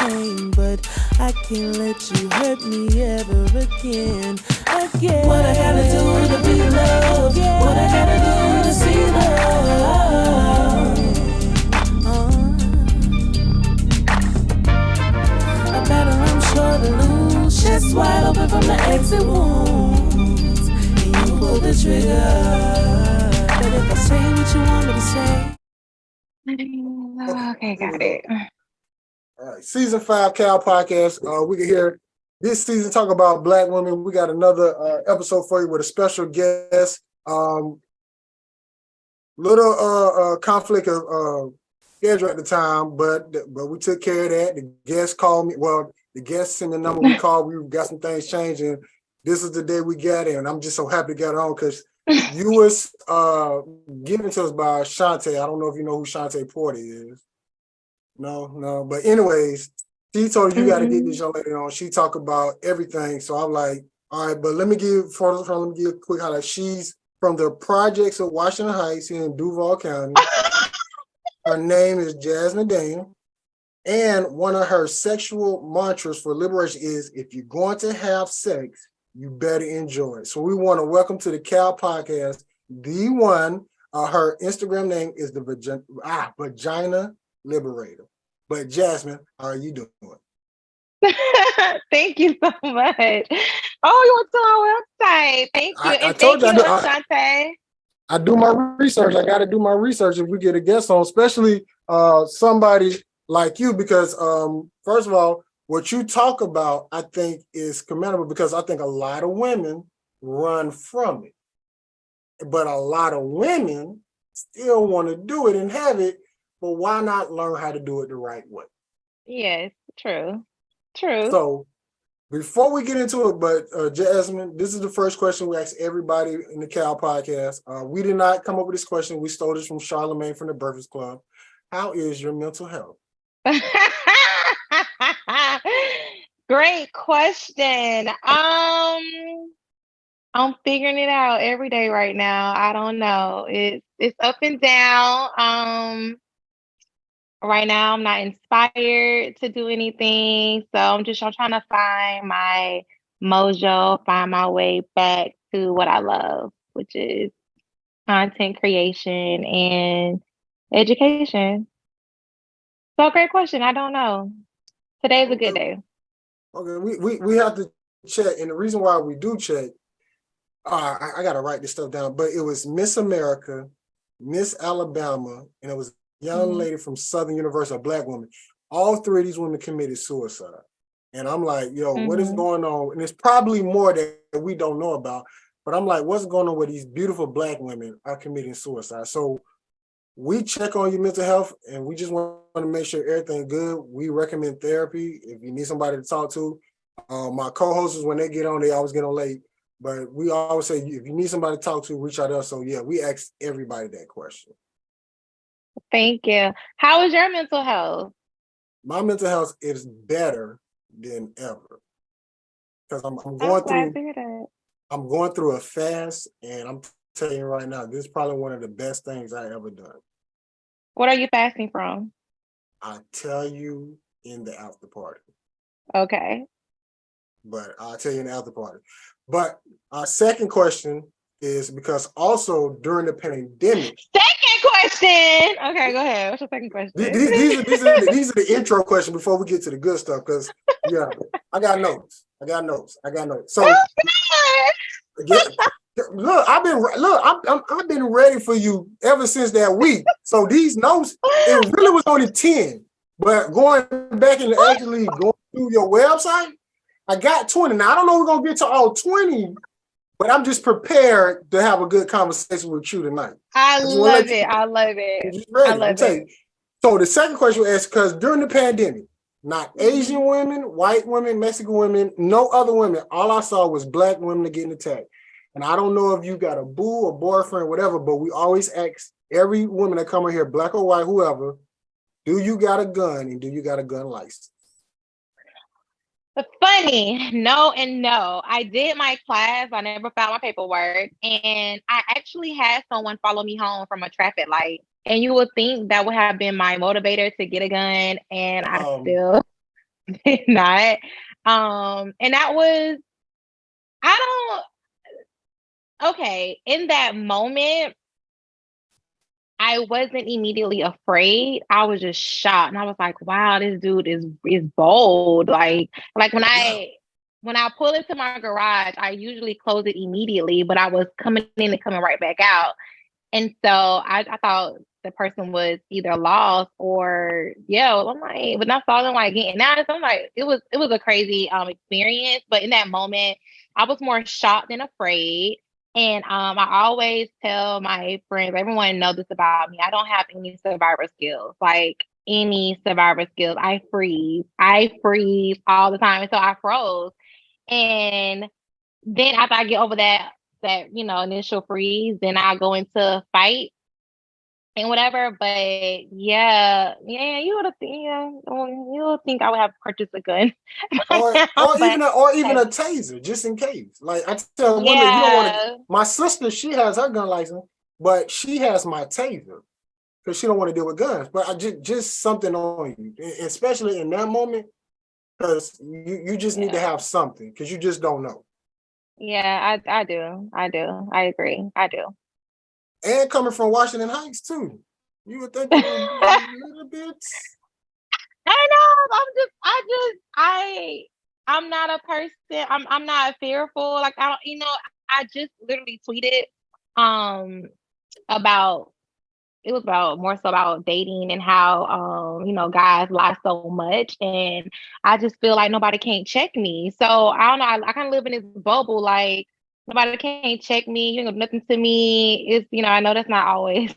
pain, but I can't let you hurt me ever again. What I gotta do to be loved? What I gotta do to see love? A battle I'm sure to lose. Chest wide open from the exit wounds, and you pull the trigger. But if I say what you want me to say. Okay, got it. All right, season 5 Cal podcast. We can hear this season talk about Black women. We got another episode for you with a special guest. Little conflict of schedule at the time, but we took care of that. The guest called me. Well, the guest sent the number. We called. We got some things changed, and this is the day we got in. I'm just so happy to get on because you was given to us by Shantae. I don't know if you know who Shantae Porter is. No. But anyways, she told you got to get this young lady on. She talk about everything. So I'm like, all right, but let me give a quick highlight. She's from the projects of Washington Heights in Duval County. Her name is Jasmine Daniel. And one of her sexual mantras for liberation is, if you're going to have sex, you better enjoy it. So we want to welcome to the Cal podcast, the one, her Instagram name is the Vagina Liberator. But Jasmine, how are you doing? Thank you so much. Oh, you went to our website. Thank you. I told you, Asante. I do my research. I got to do my research if we get a guest on, especially somebody like you, because first of all, what you talk about, I think is commendable because I think a lot of women run from it. But a lot of women still want to do it and have it, but why not learn how to do it the right way? Yes, true. So before we get into it, but Jasmine, this is the first question we ask everybody in the Cal podcast. We did not come up with this question. We stole this from Charlemagne from the Breakfast Club. How is your mental health? Great question. I'm figuring it out every day right now. I don't know. It's up and down. Right now I'm not inspired to do anything. So I'm trying to find my mojo, find my way back to what I love, which is content creation and education. So great question. I don't know. Today's a good day. Okay, we have to check, and the reason why we do check, I gotta write this stuff down, but it was Miss America, Miss Alabama, and it was a young lady from Southern University, a Black woman. All three of these women committed suicide. And I'm like, yo, what is going on? And it's probably more that we don't know about, but I'm like, what's going on with these beautiful Black women are committing suicide? So we check on your mental health, and we just want to make sure everything's good. We recommend therapy if you need somebody to talk to. My co-hosts, when they get on, they always get on late. But we always say, if you need somebody to talk to, reach out to us. So yeah, we ask everybody that question. Thank you. How is your mental health? My mental health is better than ever. Because I'm going through a fast, and I'm telling you right now, this is probably one of the best things I ever done. What are you fasting from? I tell you in the after party. Okay. But I'll tell you in the after party. But our second question is because also during the pandemic. Second question. Okay, go ahead. What's your second question? These are the intro questions before we get to the good stuff. Because yeah, I got notes. So look, I've been ready for you ever since that week. So these notes, it really was only 10. But going back and actually going through your website, I got 20. Now I don't know if we're gonna get to all 20, but I'm just prepared to have a good conversation with you tonight. I love it. So the second question was asked because during the pandemic, not Asian women, white women, Mexican women, no other women. All I saw was Black women getting attacked. And I don't know if you got a boo or boyfriend, whatever, but we always ask every woman that come in here, Black or white, whoever, do you got a gun and do you got a gun license? Funny, no and no. I did my class. I never found my paperwork. And I actually had someone follow me home from a traffic light. And you would think that would have been my motivator to get a gun. And I still did not. And that was, I don't, okay, in that moment, I wasn't immediately afraid. I was just shocked. And I was like, wow, this dude is bold. Like Yeah. when I pull into my garage, I usually close it immediately, but I was coming in and coming right back out. And so I thought the person was either lost or yeah. I'm like, but I saw them like getting out. So I'm like, it was a crazy experience. But in that moment, I was more shocked than afraid. And I always tell my friends, everyone knows this about me. I don't have any survivor skills, like any survivor skills. I freeze all the time. And so I froze. And then after I get over that initial freeze, then I go into fight and whatever. But yeah, you would have you would think I would have purchased a gun, Or but even a taser, just in case. Like I tell women, you don't want to. yeah, My sister, she has her gun license, but she has my taser because she don't want to deal with guns. But I just something on you, especially in that moment, because you just need to yeah, have something because you just don't know. yeah, I agree, I do. And coming from Washington Heights too, you would think it would be a little bit. I know. I'm not a person. I'm not fearful. Like I don't, I just literally tweeted um about it was about more so about dating and how guys lie so much, and I just feel like nobody can't check me. So I don't know. I kind of live in this bubble, like nobody can't check me. You know, nothing to me. It's I know that's not always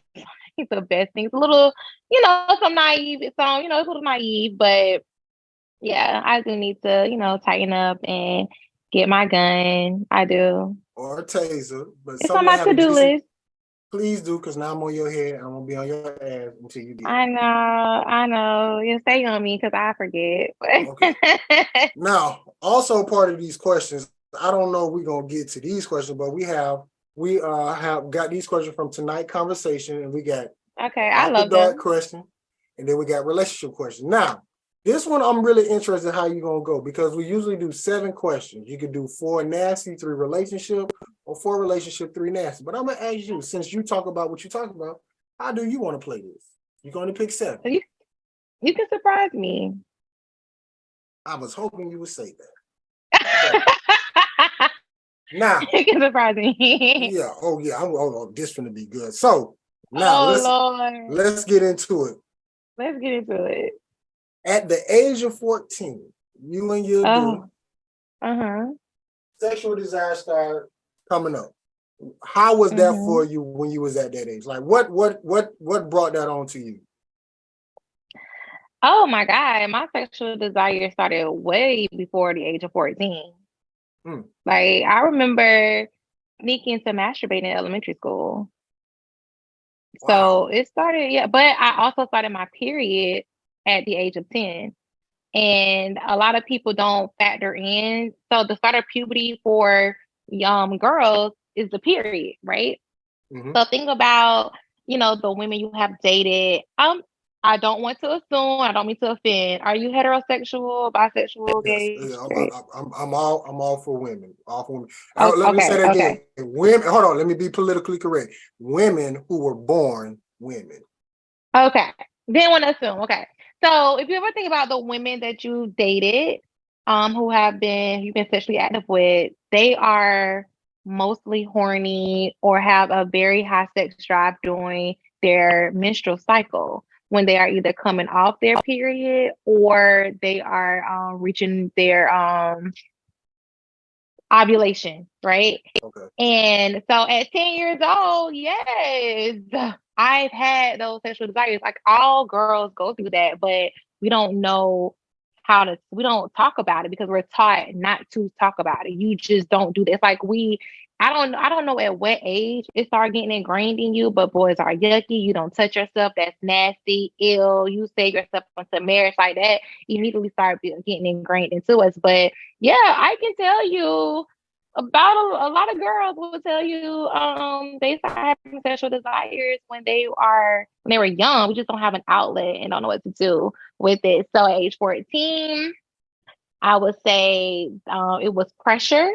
the best thing. It's a little, some naive. It's a little naive, but yeah, I do need to, tighten up and get my gun. I do. Or a taser, but It's on something that my have a to-do decent. list. Please do, because now I'm on your head. I'm gonna be on your ass until you get I know, I know. You stay on me because I forget. it. Okay. Now, also part of these questions, I don't know if we're gonna get to these questions, but we have got these questions from Tonight Conversation, and we got Okay, I After love Dark them. question, and then we got relationship question. Now, this one I'm really interested in how you're gonna go because we usually do 7 questions. You could do 4 nasty, 3 relationship, or 4 relationship, 3 nasty. But I'm gonna ask you, since you talk about what you talk about, how do you want to play this? You're gonna pick 7. You can surprise me. I was hoping you would say that. Now, You can surprise me. yeah, oh yeah, this gonna be good. So now Oh Lord. let's get into it. Let's get into it. At the age of 14, you and your dude, Uh-huh. sexual desire started coming up. How was that for you when you was at that age? Like what brought that on to you? Oh my God. My sexual desire started way before the age of 14. Like I remember sneaking to masturbate in elementary school. Wow. So it started, yeah, but I also started my period at the age of 10. And a lot of people don't factor in. So the start of puberty for young girls is the period, right? So think about, the women you have dated. I don't want to assume, I don't mean to offend. Are you heterosexual, bisexual, Yes, gay, yeah, straight? I'm all for women. All for women. Oh, Let me say okay, that again. okay. Women, hold on, let me be politically correct. Women who were born women. Okay. Didn't want to assume. Okay. So if you ever think about the women that you dated, who you've been sexually active with, they are mostly horny or have a very high sex drive during their menstrual cycle when they are either coming off their period or they are reaching their ovulation, right? Okay. And so at 10 years old, yes, I've had those sexual desires. Like all girls go through that, but we don't know we don't talk about it because we're taught not to talk about it. You just don't do this. Like I don't know at what age it started getting ingrained in you, but boys are yucky. You don't touch yourself. That's nasty, ill. You save yourself into marriage like that. Immediately start getting ingrained into us. But yeah, I can tell you about a lot of girls will tell you they start having sexual desires when they were young. We just don't have an outlet and don't know what to do with it. So at age 14, I would say it was pressure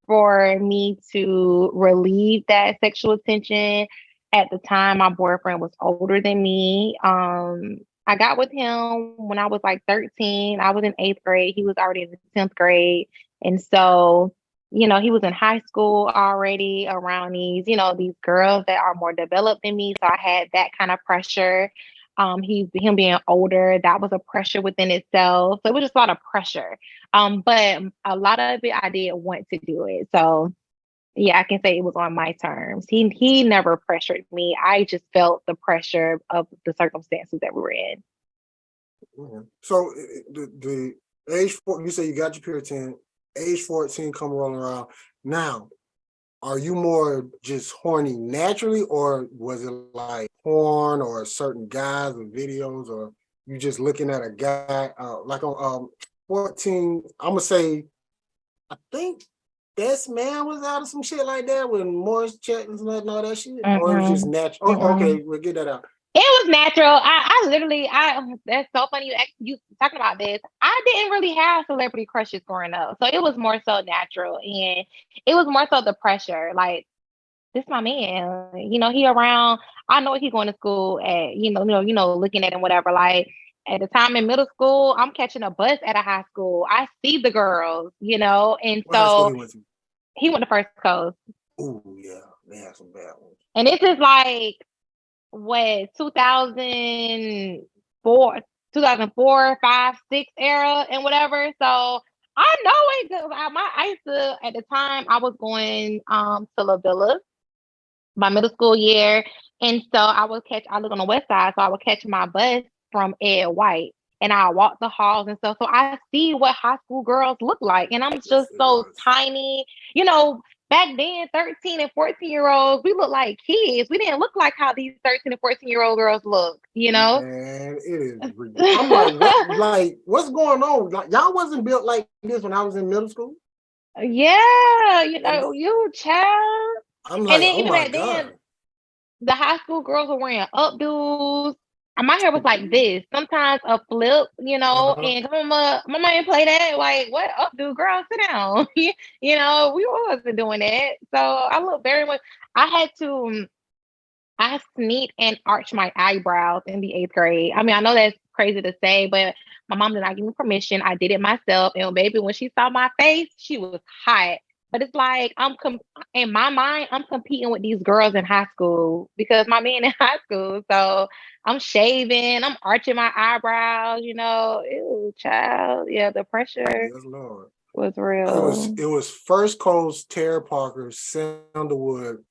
for me to relieve that sexual tension. At the time, my boyfriend was older than me. I got with him when I was like 13. I was in eighth grade. He was already in the 10th grade. And so, he was in high school already around these girls that are more developed than me. So I had that kind of pressure. Him being older, that was a pressure within itself. So it was just a lot of pressure. But a lot of it I did want to do it. So yeah, I can say it was on my terms. He never pressured me. I just felt the pressure of the circumstances that we were in. So the age you say you got your period 10, age 14 come rolling around. Now, are you more just horny naturally, or was it like porn or certain guys or videos, or you just looking at a guy like on 14? I'm gonna say, I think Best Man was out of some shit like that with Morris Chestnut and all that shit, or it was just natural. Oh, okay, we'll get that out. It was natural. I literally, that's so funny you talking about this. I didn't really have celebrity crushes growing up. So it was more so natural, and it was more so the pressure. Like, this my man, he around. I know he going to school at, looking at him, whatever. Like, at the time in middle school, I'm catching a bus at a high school. I see the girls, and What high school so he went to? he went to First Coast. Oh yeah, they had some bad ones. And this is like, what, 2004, 2004, 5, 6 era and whatever. So I know it because I used to, at the time I was going to La Villa my middle school year. And so I live on the west side, so I would catch my bus from Ed White and I walk the halls and stuff. So I see what high school girls look like. And I'm just so tiny, back then, 13 and 14-year-olds, we look like kids. We didn't look like how these 13 and 14-year-old girls look, Man, it is ridiculous. I'm like, what's going on? Like, y'all wasn't built like this when I was in middle school? Yeah, you child. I'm like, and then oh even my back God. then, the high school girls were wearing updos. My hair was like this, sometimes a flip, and my mama didn't play that. Like, what updo, girl, sit down. We wasn't doing that. So I look very much, I sneak and arch my eyebrows in the eighth grade. I mean, I know that's crazy to say, but my mom did not give me permission. I did it myself. And baby, when she saw my face, she was hot. But it's like in my mind, I'm competing with these girls in high school because my man in high school. So I'm shaving, I'm arching my eyebrows, Ew, child. Yeah, the pressure Yes, Lord. was real. It was First Coast, Tara Parker, Sandalwood.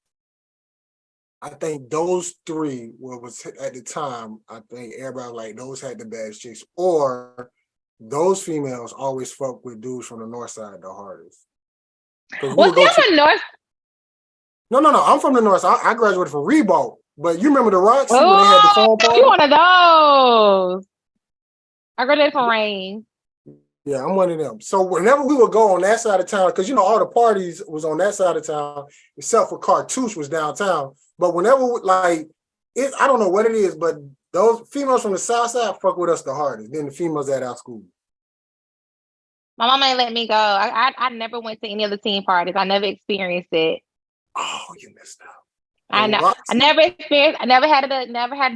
I think those three was at the time. I think everybody like those had the bad chicks, or those females always fuck with dudes from the north side the hardest. Was he from the north? No. I'm from the north. I graduated from Reebok, but you remember the Roxy when they had the phone party? You one of those. I graduated from Rain. Yeah, I'm one of them. So whenever we would go on that side of town, because all the parties was on that side of town, except for Cartouche was downtown. But whenever I don't know what it is, but those females from the south side fuck with us the hardest than the females at our school. My mama ain't let me go. I never went to any of the teen parties. I never experienced it. Oh, you missed out. I know. Roxy? I never experienced. I never had a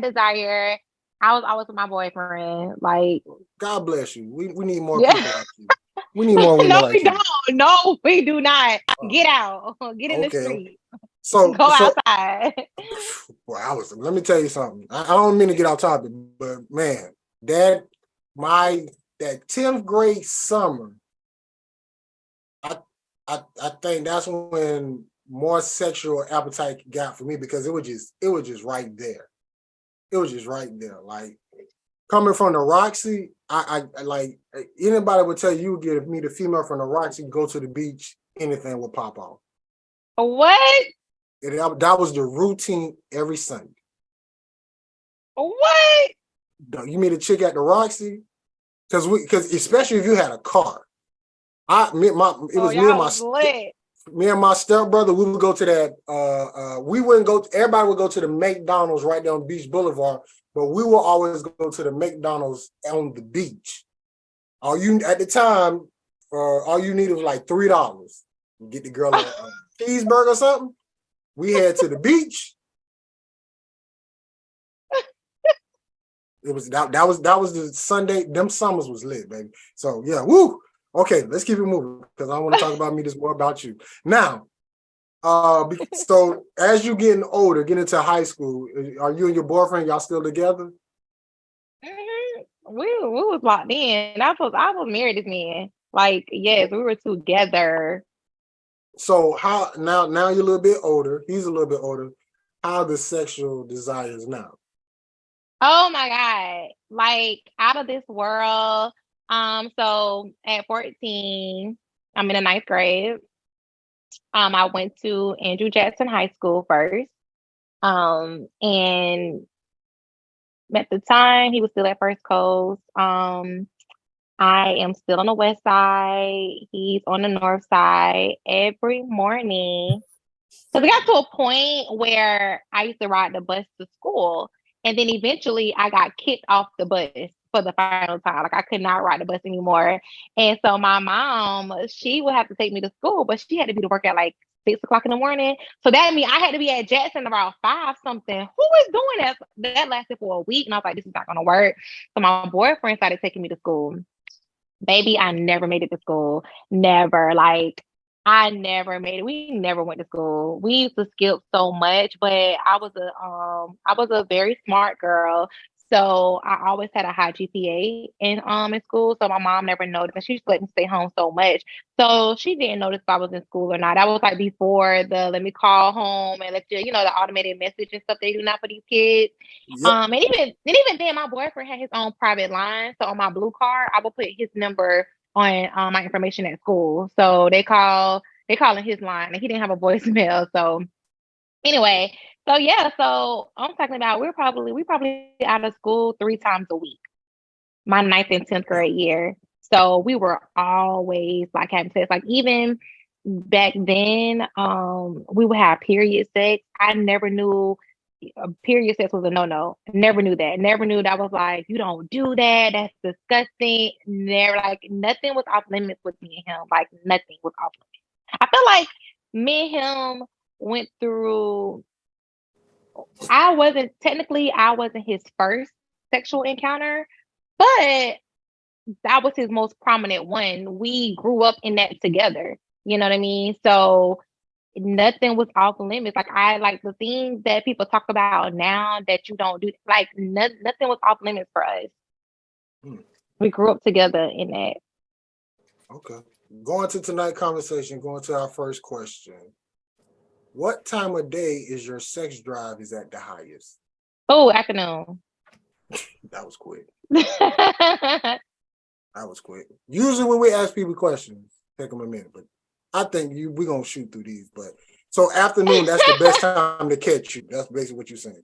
desire. I was always with my boyfriend. Like, God bless you. We need more people like you. We need more women no, like we you. don't. No, we do not. Get out. Get in the street. So go outside. Well, let me tell you something. I don't mean to get off topic, but man, that 10th grade summer, I think that's when more sexual appetite got for me, because it was just right there. It was just right there. Like, coming from the Roxy, I like, anybody would tell you, give me the female from the Roxy, go to the beach, anything would pop off. What? That was the routine every Sunday. What? You mean the chick at the Roxy? Because especially if you had a car. Me and my stepbrother, we would go to that. We wouldn't go. Everybody would go to the McDonald's right there on Beach Boulevard, but we will always go to the McDonald's on the beach. At the time, all you needed was like $3. Get the girl a cheeseburger or something. We head to the beach. It was that was the Sunday. Them summers was lit, baby. So yeah, woo. Okay, let's keep it moving because I want to talk about me. This more about you now. So as you getting older, getting into high school, are you and your boyfriend y'all still together? We was locked in. I was married to this man. Like, yes, we were together. So how now you're a little bit older, he's a little bit older. How the sexual desires now? Oh my God. Like out of this world. So at 14, I'm in the ninth grade. I went to Andrew Jackson High School first. And at the time he was still at First Coast. I am still on the west side. He's on the north side. Every morning, because it got to a point where I used to ride the bus to school. And then eventually I got kicked off the bus for the final time. Like I could not ride the bus anymore. And so my mom, she would have to take me to school, but she had to be to work at like 6 o'clock in the morning. So that means I had to be at Jackson around 5 something. Who is doing that? That lasted for a week. And I was like, this is not going to work. So my boyfriend started taking me to school. Baby, I never made it to school. Never. Like, I never made it. We never went to school. We used to skip so much, but I was a very smart girl. So I always had a high GPA in school. So my mom never noticed. And she just let me stay home so much. So she didn't notice if I was in school or not. That was like before the let me call home and let you, the automated message and stuff they do now for these kids. Yep. And even then, my boyfriend had his own private line. So on my blue card, I would put his number on my information at school. So they calling his line, and he didn't have a voicemail. So anyway, so yeah, so I'm talking about we probably out of school 3 times a week. My ninth and 10th grade year. So we were always like having sex. Like even back then, we would have period sex. I never knew period sex was a no-no. Never knew that. Never knew that was like, you don't do that. That's disgusting. Never like nothing was off limits with me and him. Like nothing was off limits. I feel like me and him went through I wasn't his first sexual encounter, but that was his most prominent one. We grew up in that together. You know what I mean? So nothing was off limits. Like I like the things that people talk about now that you don't do. Like nothing was off limits for us. Hmm. We grew up together in that. Okay. Going to tonight's conversation, going to our first question. What time of day is your sex drive is at the highest? Oh, afternoon. That was quick. Yeah, That was quick. Usually when we ask people questions, take them a minute, but I think we're going to shoot through these. But so afternoon, that's the best time to catch you. That's basically what you're saying.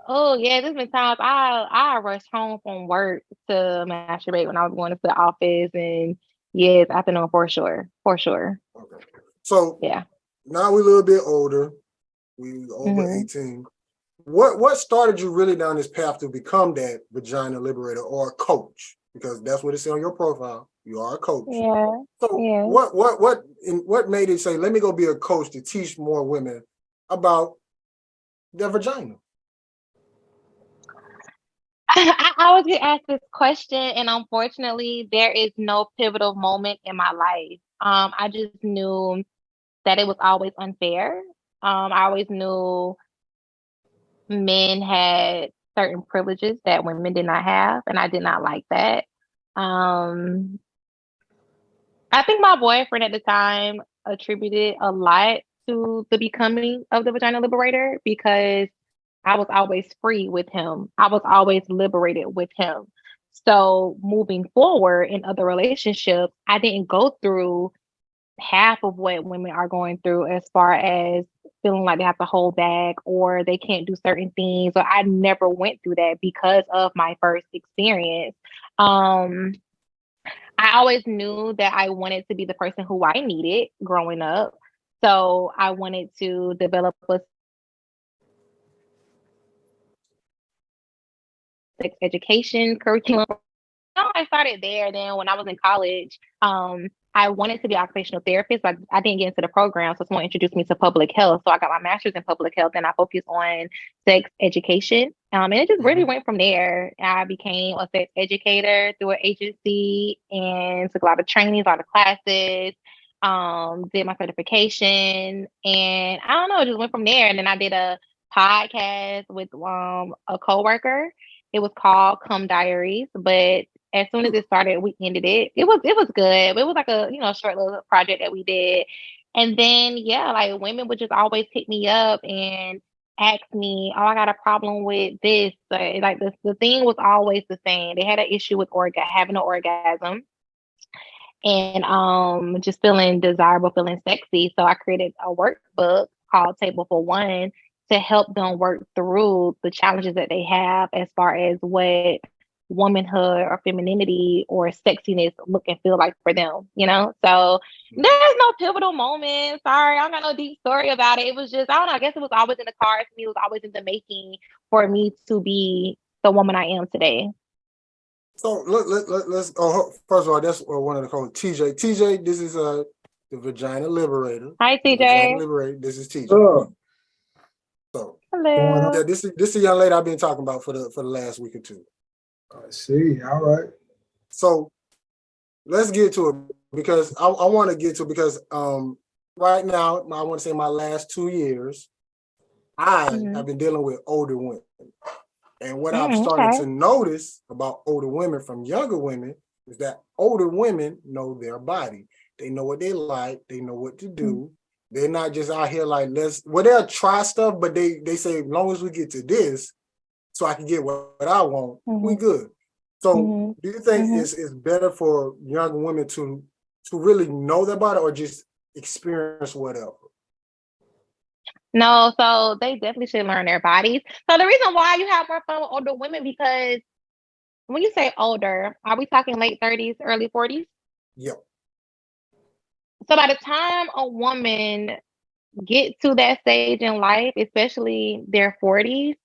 Oh yeah, there's been times I rushed home from work to masturbate when I was going to the office, and yes, afternoon for sure, for sure. Okay. So Yeah. now we're a little bit older. We over 18. What started you really down this path to become that vagina liberator or a coach? Because that's what it says on your profile. You are a coach. Yeah. So Yeah. what made it say, let me go be a coach to teach more women about their vagina? I always get asked this question, and unfortunately, there is no pivotal moment in my life. I just knew that it was always unfair. I always knew men had certain privileges that women did not have, and I did not like that. Um, I think my boyfriend at the time attributed a lot to the becoming of the Vagina Liberator because I was always free with him. I was always liberated with him. So moving forward in other relationships, I didn't go through half of what women are going through as far as feeling like they have to hold back or they can't do certain things. So I never went through that because of my first experience. I always knew that I wanted to be the person who I needed growing up. So I wanted to develop a sex education curriculum. I started there. Then when I was in college, I wanted to be an occupational therapist, but I didn't get into the program. So someone introduced me to public health. So I got my master's in public health and I focused on sex education. And it just really went from there. I became a sex educator through an agency and took a lot of trainings, a lot of classes, did my certification. And I don't know, it just went from there. And then I did a podcast with a coworker. It was called Come Diaries, but as soon as it started, we ended it. It was good. It was like a short little project that we did. And then like women would just always pick me up and ask me, "Oh, I got a problem with this." Like the thing was always the same. They had an issue with having an orgasm and just feeling desirable, feeling sexy. So I created a workbook called Table for One to help them work through the challenges that they have as far as what womanhood or femininity or sexiness look and feel like for them, So there's no pivotal moment. Sorry, I don't got no deep story about it. It was just, I don't know, I guess it was always in the cards for me. It was always in the making for me to be the woman I am today. So let's first of all, that's one of the called TJ. TJ, this is the Vagina Liberator. Hi, TJ. Vagina Liberator. This is TJ. So hello. Yeah, this is a young lady I've been talking about for the last week or two. I see. All right. So let's get to it because I want to get to it because right now I want to say my last 2 years I have been dealing with older women. And what I've started to notice about older women from younger women is that older women know their body. They know what they like. They know what to do. They're not just out here like, they'll try stuff, but they say, as long as we get to this, so I can get what I want, we good. So do you think it's better for young women to really know their body or just experience whatever? No, so they definitely should learn their bodies. So the reason why you have more fun with older women, because when you say older, are we talking late 30s, early 40s? Yep. So by the time a woman gets to that stage in life, especially their 40s,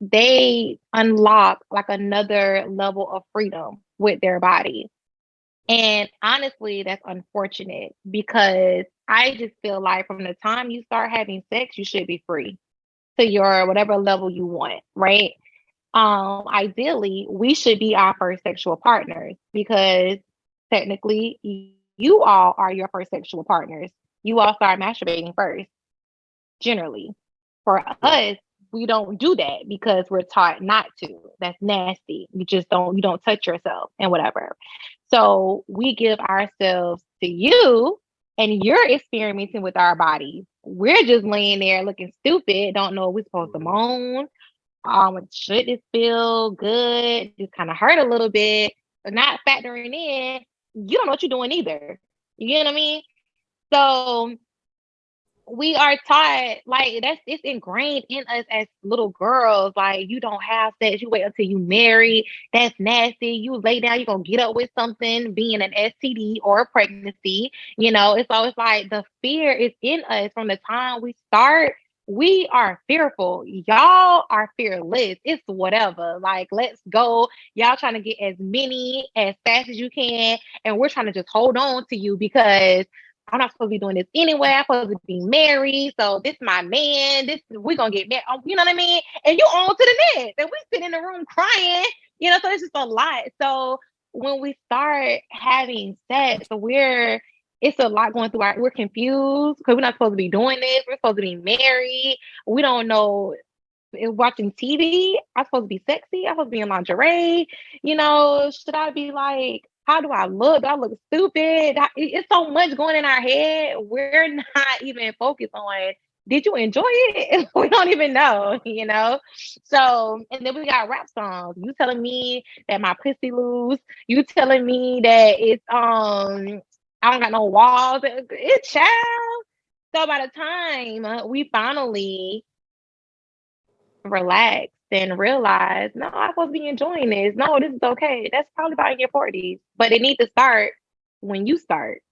they unlock like another level of freedom with their body. And honestly, that's unfortunate because I just feel like from the time you start having sex, you should be free to your whatever level you want, right? Ideally, we should be our first sexual partners because technically you all are your first sexual partners. You all start masturbating first, generally. For us, we don't do that because we're taught not to. That's nasty. You don't touch yourself and whatever. So we give ourselves to you and you're experimenting with our bodies. We're just laying there looking stupid, don't know if we're supposed to moan. Should this feel good? Just kind of hurt a little bit, but not factoring in, you don't know what you're doing either. You get what I mean? So we are taught like it's ingrained in us as little girls. Like you don't have sex, you wait until you marry. That's nasty. You lay down, you're gonna get up with something, being an STD or a pregnancy. It's always like the fear is in us from the time we start. We are fearful. Y'all are fearless. It's whatever. Like, let's go. Y'all trying to get as many as fast as you can, and we're trying to just hold on to you because I'm not supposed to be doing this anyway. I'm supposed to be married. So this my man. We're going to get married. You know what I mean? And you on to the next. And we sit in the room crying. So it's just a lot. So when we start having sex, it's a lot going through we're confused because we're not supposed to be doing this. We're supposed to be married. We don't know. Watching TV, I'm supposed to be sexy. I'm supposed to be in lingerie. Should I be like, how do I look? Do I look stupid? It's so much going in our head. We're not even focused on, did you enjoy it? We don't even know, So, and then we got rap songs. You telling me that my pussy loose. You telling me that it's, I don't got no walls. It's child. So by the time we finally relax and realize, no, I'm supposed to be enjoying this. No, this is okay. That's probably about in your 40s. But it needs to start when you start.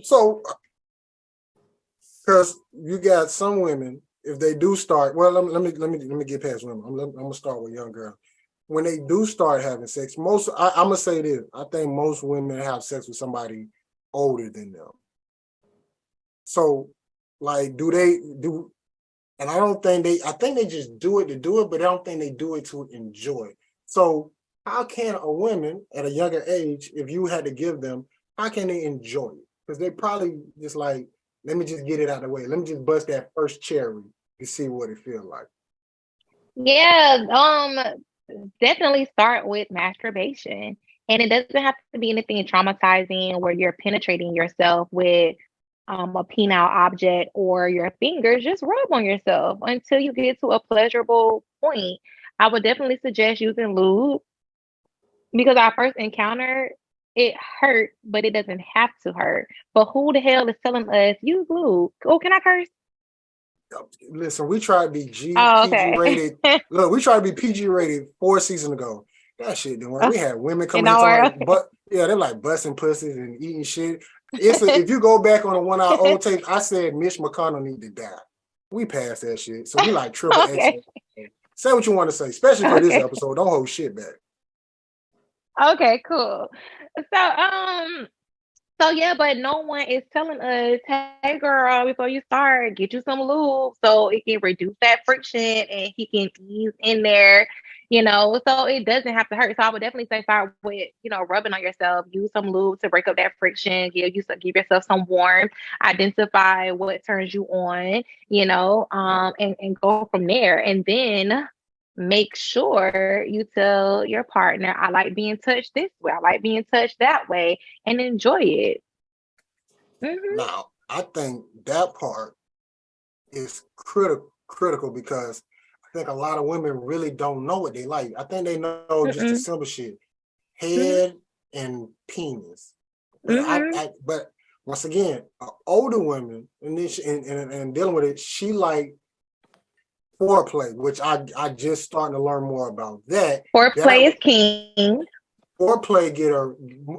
So, because you got some women, if they do start, well, let me get past women. I'm gonna start with young girls. when they do start having sex, I'm gonna say this. I think most women have sex with somebody older than them. So, like, and I think they just do it to do it, but I don't think they do it to enjoy. So how can a woman at a younger age, if you had to give them, how can they enjoy it? Because they probably just like, let me just get it out of the way. Let me just bust that first cherry to see what it feels like. Yeah, definitely start with masturbation. And it doesn't have to be anything traumatizing where you're penetrating yourself with a penile object or your fingers. Just rub on yourself until you get to a pleasurable point. I would definitely suggest using lube because our first encounter, it hurt, but it doesn't have to hurt. But who the hell is telling us use lube? Oh, can I curse? Listen, we tried to be Oh, PG okay. rated. Look, we tried to be PG rated 4 seasons ago. That shit didn't work. We had women In coming into our like, but yeah, they're like busting pussies and eating shit. If you go back on a 1 hour old tape, I said Mitch McConnell need to die. We passed that shit, so we like triple X. okay. Say what you want to say, especially for this episode. Don't hold shit back. Okay, cool. So yeah, but no one is telling us, hey girl, before you start, get you some lube so it can reduce that friction and he can ease in there, so it doesn't have to hurt. So I would definitely say start with, rubbing on yourself, use some lube to break up that friction, give yourself some warmth, identify what turns you on, and go from there. And then make sure you tell your partner, I like being touched this way, I like being touched that way, and enjoy it. Mm-hmm. Now, I think that part is critical because I think a lot of women really don't know what they like. I think they know just the simple shit, head and penis. But but once again, older women and dealing with it, she like foreplay, which I just starting to learn more about that. Foreplay is king. Foreplay get her.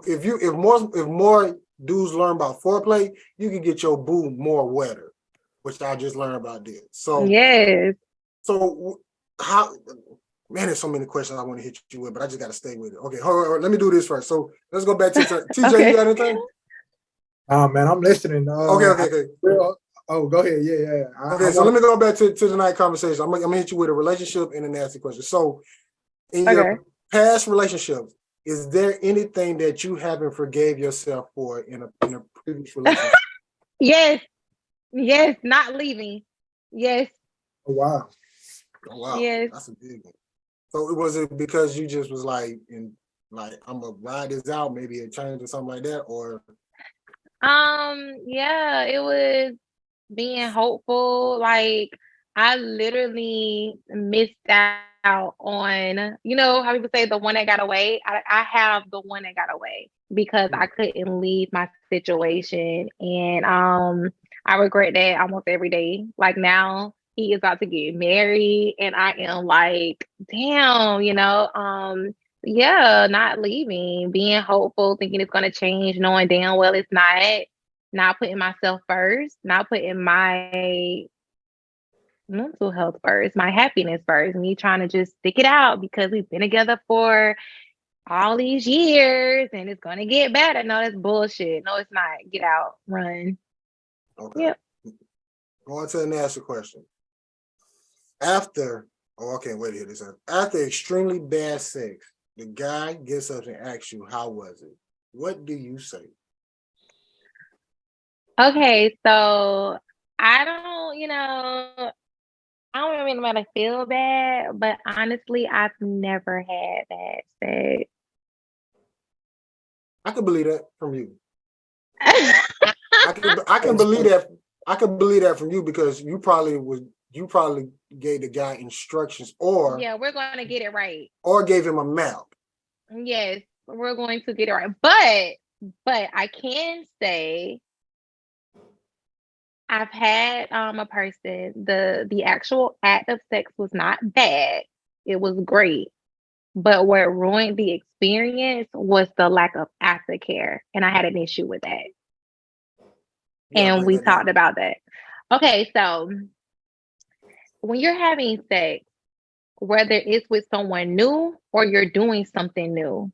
If more dudes learn about foreplay, you can get your boo more wetter, which I just learned about this. So yes. So how? Man, there's so many questions I want to hit you with, but I just got to stay with it. Okay, hold on, let me do this first. So let's go back to TJ. Okay. You got anything? Man, I'm listening. Okay. Oh, go ahead. Yeah. Okay, so let me go back to the night conversation. I'm gonna hit you with a relationship and a nasty question. So, in your past relationships, is there anything that you haven't forgave yourself for in a previous relationship? Yes, not leaving. Yes. Oh, wow. Yes. That's a big one. So was it because you just was like, I'm gonna ride this out, maybe a change or something like that, or? Yeah, it was being hopeful. Like I literally missed out on, how people say the one that got away. I have the one that got away because I couldn't leave my situation, and I regret that almost every day. Like now he is about to get married, and I am like, damn, yeah, not leaving, being hopeful, thinking it's gonna change, knowing damn well it's not putting myself first, not putting my mental health first, my happiness first, me trying to just stick it out because we've been together for all these years and it's going to get better. No, that's bullshit. No, it's not. Get out, run. Okay. Yep. Going to the nasty question. After extremely bad sex, the guy gets up and asks you, how was it? What do you say? Okay, so I don't really want to feel bad, but honestly, I've never had bad sex. I can believe that from you. I can believe that. I can believe that from you because you probably gave the guy instructions, or yeah, we're going to get it right, or gave him a map. Yes, we're going to get it right, but I can say I've had a person, the actual act of sex was not bad. It was great. But what ruined the experience was the lack of aftercare. And I had an issue with that. And we talked about that. Okay, so when you're having sex, whether it's with someone new or you're doing something new,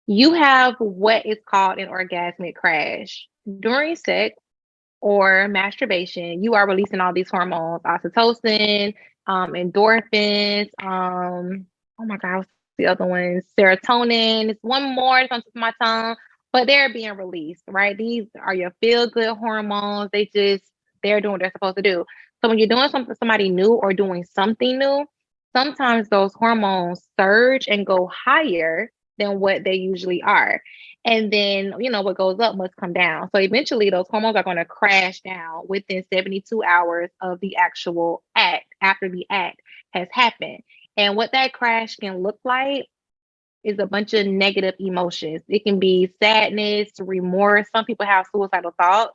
you have what is called an orgasmic crash. During sex or masturbation, you are releasing all these hormones, oxytocin, endorphins, oh my God, what's the other one? Serotonin. It's one more, it's on top of my tongue, but they're being released, right? These are your feel-good hormones. They're doing what they're supposed to do. So when you're doing something somebody new or doing something new, sometimes those hormones surge and go higher than what they usually are. And then, what goes up must come down. So eventually those hormones are going to crash down within 72 hours of the actual act, after the act has happened. And what that crash can look like is a bunch of negative emotions. It can be sadness, remorse. Some people have suicidal thoughts.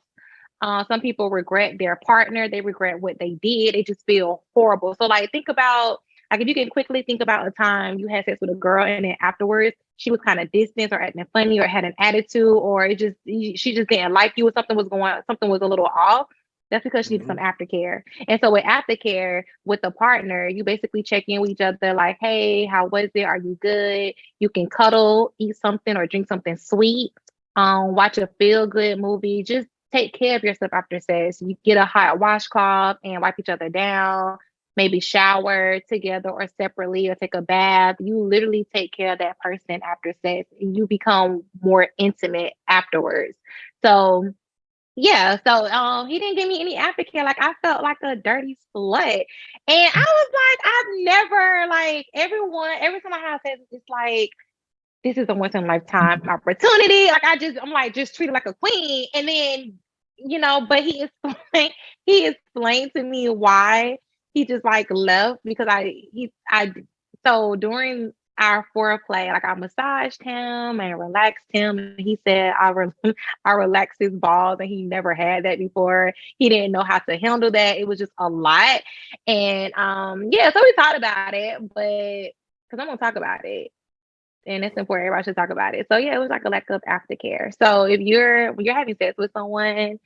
Some people regret their partner. They regret what they did. They just feel horrible. So think about, if you can quickly think about a time you had sex with a girl and then afterwards she was kind of distant or acting funny or had an attitude, or she just didn't like you, or something was a little off. That's because she needed some aftercare. And so with aftercare with the partner, you basically check in with each other like, hey, how was it? Are you good? You can cuddle, eat something or drink something sweet, watch a feel good movie. Just take care of yourself after sex. You get a hot washcloth and wipe each other down, maybe shower together or separately or take a bath. You literally take care of that person after sex and you become more intimate afterwards. So yeah, so he didn't give me any aftercare. I felt like a dirty slut. And I was like, I've never every time I have sex, it's like this is a once in a lifetime opportunity. I'm just treated like a queen. And then, but he explained to me why he just left, because so during our foreplay, I massaged him and relaxed him. And he said I relaxed his balls and he never had that before. He didn't know how to handle that. It was just a lot. And yeah, so we talked about it, but because I'm gonna talk about it. And it's important. Everybody should talk about it. So yeah, it was a lack of aftercare. So when you're having sex with someone,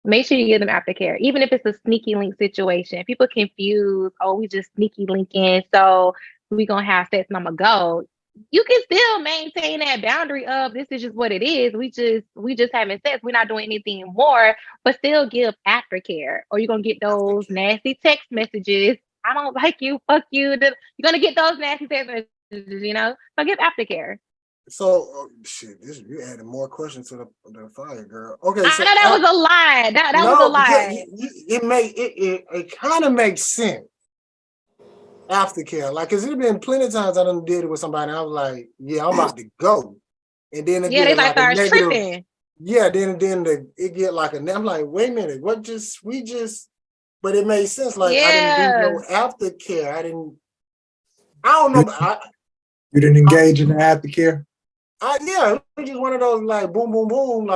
make sure you give them aftercare, even if it's a sneaky link situation. People confuse, oh, we just sneaky linking, so we gonna have sex and I'm gonna go. You can still maintain that boundary of this is just what it is. We just having sex. We're not doing anything more, but still give aftercare. Or you're gonna get those nasty text messages. I don't like you. Fuck you. You're gonna get those nasty text messages. So give aftercare. So shit, you added more questions to the fire, girl. Okay, so I know that was a lie. That was a lie. It kind of makes sense. Aftercare, cause there's been plenty of times I done did it with somebody. And I was like, yeah, I'm about to go, and then it they start tripping. Yeah, then it get I'm like, wait a minute, but it made sense. I didn't do no aftercare. I don't know. You didn't engage in the aftercare? Yeah, it was just one of those boom, boom, boom.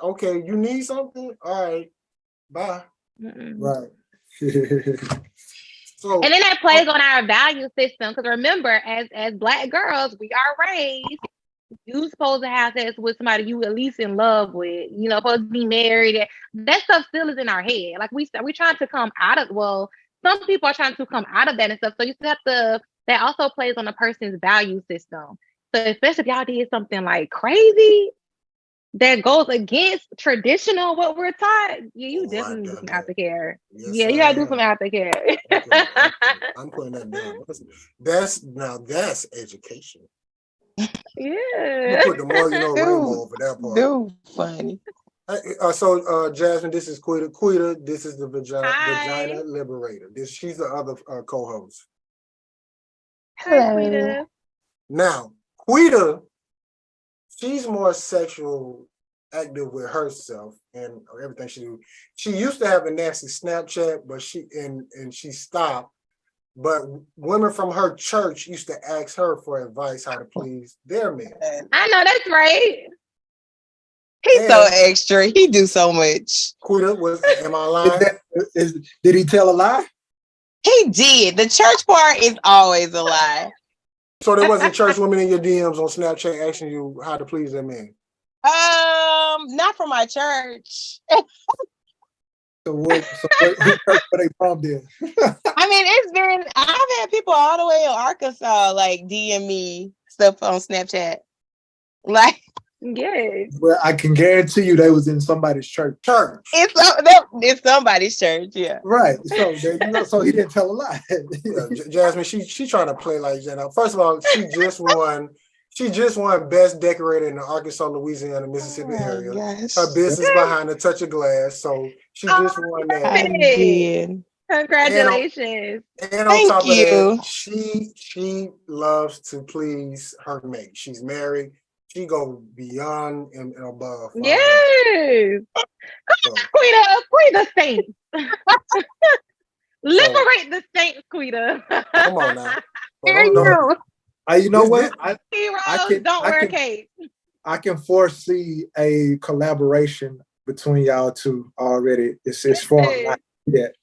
Okay, you need something? All right, bye. Right. So, and then that plays on our value system. Because remember, as Black girls, we are raised. You supposed to have sex with somebody you at least in love with. Supposed to be married. That stuff still is in our head. We trying to come out of. Well, some people are trying to come out of that and stuff. So you still have to. That also plays on a person's value system. So especially if y'all did something crazy that goes against traditional what we're taught, you definitely need some aftercare. Yes, you gotta do some aftercare. I'm putting that down. That's education. Yeah. Put the more rainbow over that part. Dude, funny. So Jasmine, this is Quita. Quita, this is the Vagina Liberator. She's the other co-host. Hi, Quita. Now, Quita, she's more sexual active with herself and everything she do. She used to have a nasty Snapchat, but she stopped. But women from her church used to ask her for advice how to please their men. I know that's right. He's so extra. He do so much. Quita, am I lying? Did he tell a lie? He did. The church part is always a lie. So there wasn't church women in your DMs on Snapchat asking you how to please their men? Not from my church. Who church were they from then? I mean, I've had people all the way in Arkansas like DM me stuff on Snapchat. Like, Yes. Well, I can guarantee you they was in somebody's church. it's somebody's church, yeah. Right. So there you go. So he didn't tell a lie. Yeah, Jasmine, she trying to play like that. First of all, she just won Best Decorator in the Arkansas, Louisiana, Mississippi area. Gosh. Her business behind a touch of glass. So she just won that. I did. Congratulations. And on top of you. that, she loves to please her mate. She's married. She go beyond and above. Yes. Quita, free the saints. Liberate the saints, Quita. Come on now. You know what? Heroes don't wear capes. I can foresee a collaboration between y'all two already. It's formed like that.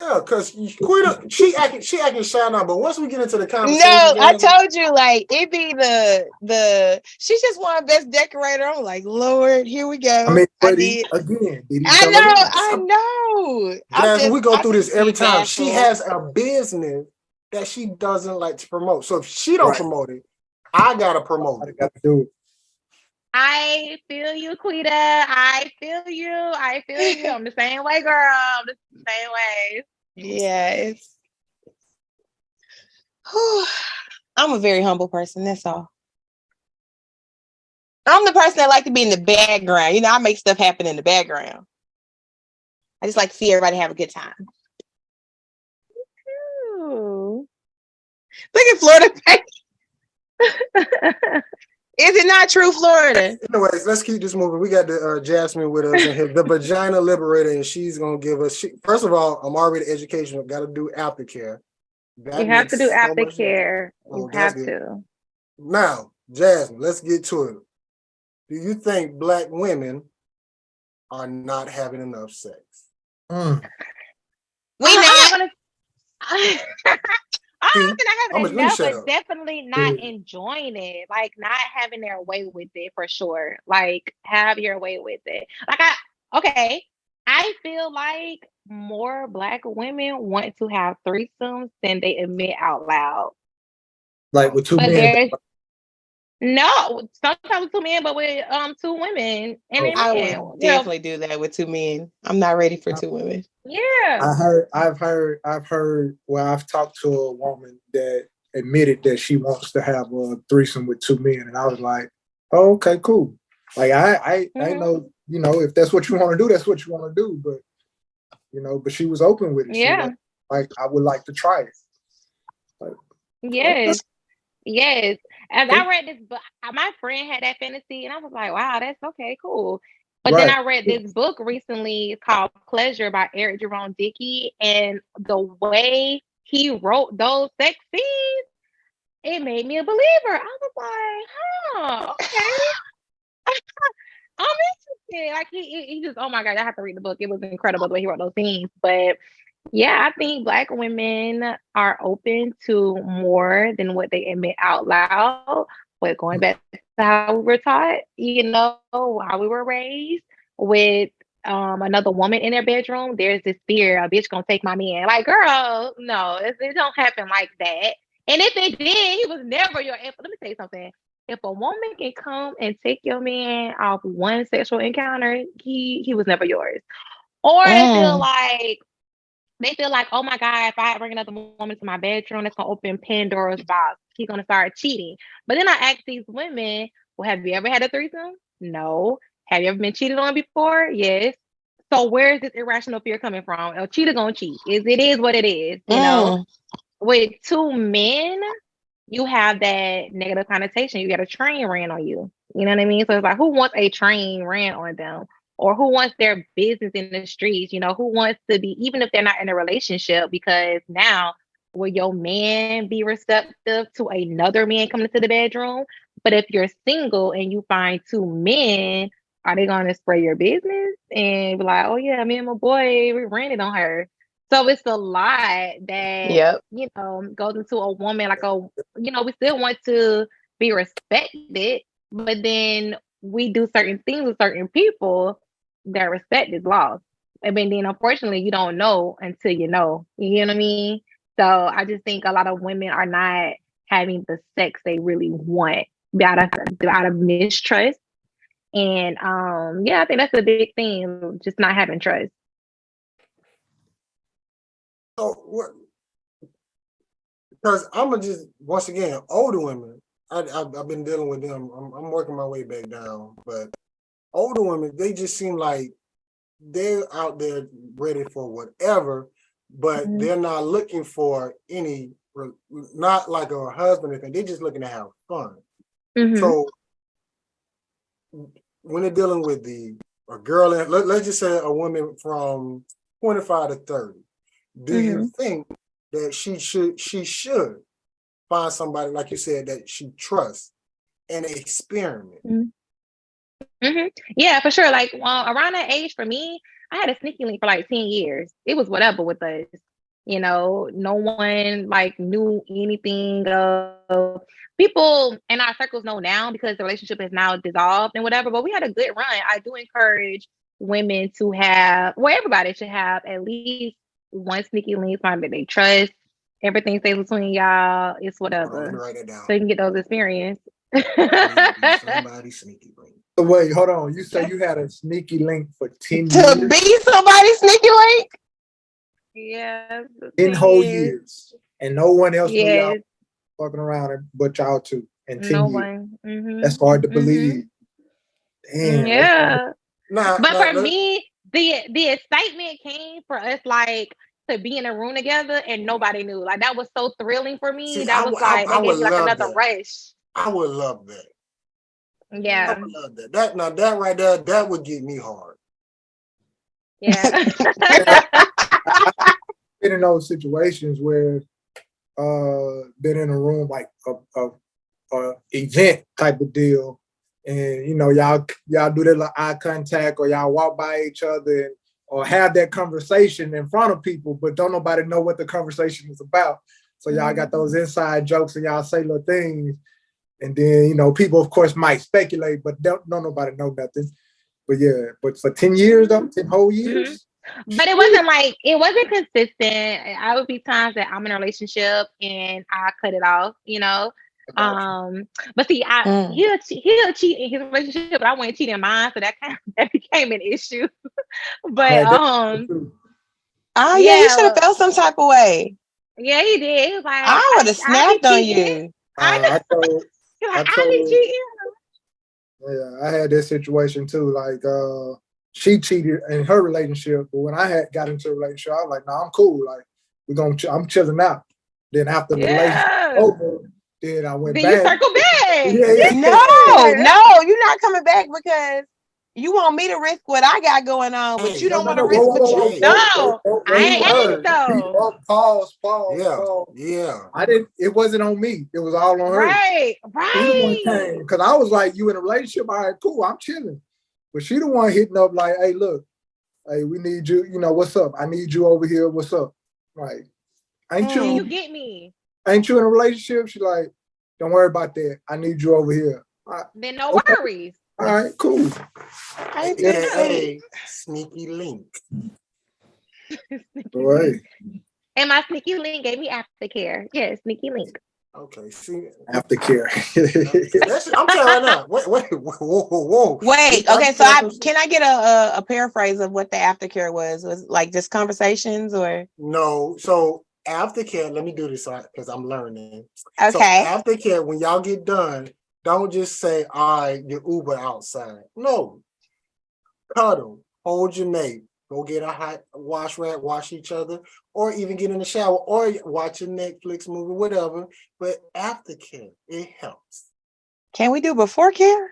Yeah, because Quita, she acting shy now, but once we get into the conversation, I told you, like, it be the she just won Best Decorator. I'm like, Lord, here we go. I mean, I did. Again, I know. Jasmine, we go through this every time. She has a business that she doesn't like to promote. So if she don't promote it, I gotta promote it. I got to do it. I feel you, Quita. I feel you. I'm the same way, girl. I'm the same way. Yeah, I'm a very humble person. That's all. I'm the person that like to be in the background. You know, I make stuff happen in the background. I just like to see everybody have a good time. Ooh. Look at Florida. Is it not true, Florida? Anyways, let's keep this moving. We got the Jasmine with us in here, the Vagina Liberator, and she's gonna give us. First of all, I'm already educational. Got to do aftercare. You have to do aftercare. You have to. Now, Jasmine, let's get to it. Do you think Black women are not having enough sex? We not. I don't think I have enough, but definitely not enjoying it. Like not having their way with it for sure. Like have your way with it. Like I feel like more Black women want to have threesomes than they admit out loud. Like with two men. No, sometimes with two men, but with two women. And I would definitely do that with two men. I'm not ready for two women. Yeah. I've heard. Well, I've talked to a woman that admitted that she wants to have a threesome with two men, and I was like, "Oh, okay, cool." Like I know, if that's what you want to do, that's what you want to do. But but she was open with it. Yeah. Like I would like to try it. Like, yes. Yes. As I read this book, my friend had that fantasy, and I was like, wow, that's okay, cool. But then I read this book recently called Pleasure by Eric Jerome Dickey, and the way he wrote those sex scenes, it made me a believer. I was like, okay. I'm interested. Like he just, oh my God, I have to read the book. It was incredible the way he wrote those scenes. But yeah, I think Black women are open to more than what they admit out loud. But going back to how we were taught, how we were raised with another woman in their bedroom, there's this fear, a bitch gonna take my man. Like, girl, no, it don't happen like that. And if it did, he was never your. Let me tell you something. If a woman can come and take your man off one sexual encounter, he was never yours. Or they feel like, oh my God, if I bring another woman to my bedroom, that's gonna open Pandora's box. He's gonna start cheating. But then I ask these women, well, have you ever had a threesome? No. Have you ever been cheated on before? Yes. So where is this irrational fear coming from? A cheater gonna cheat. It is what it is, you know. With two men, you have that negative connotation. You got a train ran on you. You know what I mean? So it's like, who wants a train ran on them? Or who wants their business in the streets? Who wants to be, even if they're not in a relationship, because now will your man be receptive to another man coming into the bedroom? But if you're single and you find two men, are they going to spray your business and be like, oh yeah, me and my boy, we ran it on her. So it's a lot that, goes into a woman, like we still want to be respected, but then we do certain things with certain people, that respect is lost. And then unfortunately, you don't know until you know. You know what I mean? So I just think a lot of women are not having the sex they really want out of mistrust. And yeah, I think that's a big thing, just not having trust. So what? Because I'm gonna just once again older women. I've been dealing with them. I'm working my way back down, but older women, they just seem like they're out there ready for whatever, but they're not looking for any, not like a husband or anything. They're just looking to have fun. So when they're dealing with a girl, let's just say a woman from 25 to 30, do you think that she should find somebody, like you said, that she trusts and experiment? Yeah, for sure. Like around that age for me, I had a sneaky link for like 10 years. It was whatever with us. You know, no one like knew anything of people in our circles know now because the relationship is now dissolved and whatever, but we had a good run. I do encourage women to have, well, everybody should have at least one sneaky link, somebody that they trust. Everything stays between y'all. It's whatever. Let me write it down. So you can get those experiences. Somebody sneaky link. So wait, hold on. You say you had a sneaky link for 10 years? To be somebody's sneaky link? Yeah. 10 whole years. And no one else knew y'all fucking around but y'all two. And 10 years. That's hard to believe. Damn. Yeah. But for me, the excitement came for us like to be in a room together and nobody knew. Like that was so thrilling for me. See, that was like that gave me like another rush. I would love that. Yeah. I would love that. That right there, that would get me hard. Yeah. Been in those situations where been in a room like a event type of deal, and you know y'all do that like eye contact or y'all walk by each other or have that conversation in front of people, but don't nobody know what the conversation is about. So y'all got those inside jokes and y'all say little things, and then you know people of course might speculate, but don't nobody know nothing. But yeah, but for 10 years though, 10 whole years. But it wasn't consistent. I would be times that I'm in a relationship and I cut it off, you know. But see, he'll cheat in his relationship, but I wouldn't cheat in mine, so that became an issue. But yeah, you should have felt some type of way. Yeah, he did. He was like, I would have snapped on you. I told cheating. Yeah, I had this situation too. Like she cheated in her relationship, but when I got into a relationship, I was like, "Nah, I'm cool. Like I'm chilling out." Then after the relationship over, then I went back. Then you circle back. No, you're not coming back because you want me to risk what I got going on, but you don't want to risk what you. No, I ain't though. Pause. Yeah. I didn't. It wasn't on me. It was all on her. Right. She the one came because I was like, "You in a relationship? All right, cool. I'm chilling." But she the one hitting up like, "Hey, look, hey, we need you. You know what's up? I need you over here. What's up?" Like, ain't you get me? Ain't you in a relationship? She like, "Don't worry about that. I need you over here." Then no worries. All right, cool. Hey, sneaky link. Right. And my sneaky link gave me aftercare. Yeah, sneaky link. Okay, see, aftercare. I'm telling you now. Whoa. Wait, okay, so can I get a paraphrase of what the aftercare was? Was it like just conversations or? No, so aftercare, let me do this because I'm learning. Okay. So aftercare, when y'all get done, don't just say, all right, your Uber outside. No. Cuddle, hold your mate, go get a hot wash rag, wash each other, or even get in the shower, or watch a Netflix movie, whatever. But aftercare, it helps. Can we do before care?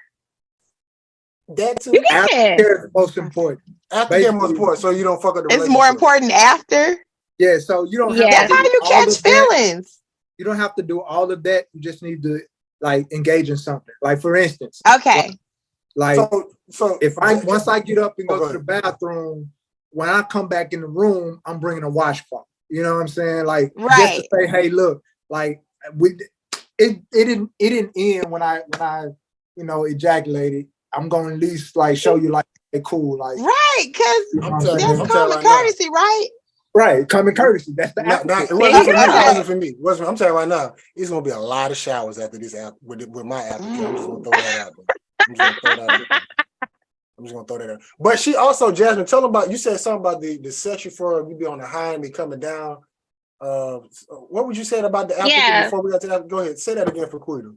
That too. Aftercare is most important. Aftercare is most important, so you don't fuck up the relationship. It's more important after? Yeah, so you don't have That's how you catch feelings. You don't have to do all of that. You just need to like engage in something. Like for instance. Okay. Like so if once I get up and go to the bathroom, when I come back in the room, I'm bringing a washcloth. You know what I'm saying? Like just to say, hey, look, like it didn't end when I ejaculated. I'm gonna at least like show you like cool. Like, right, because I'm telling you, that's I'm telling common you right now. courtesy, right? right, common courtesy. That's the Not, aftercare. it wasn't for me. Okay. It wasn't for me. It wasn't, I'm telling you right now, it's gonna be a lot of showers after this app with my aftercare. I'm just gonna throw that out there. I'm just gonna throw that out there. I'm just gonna throw that out. But she also, Jasmine, tell them about, you said something about the sexual for you be on the high and be coming down. What would you say about the aftercare Yeah. before we got to that? Go ahead, say that again for Quita.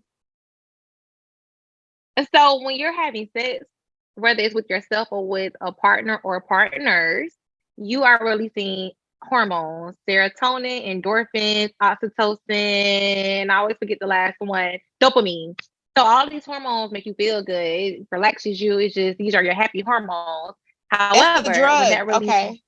So when you're having sex, whether it's with yourself or with a partner or partners, you are releasing hormones, serotonin, endorphins, oxytocin. I always forget the last one, dopamine. So all these hormones make you feel good. It relaxes you. It's just, these are your happy hormones. That's the However, when drug. that release,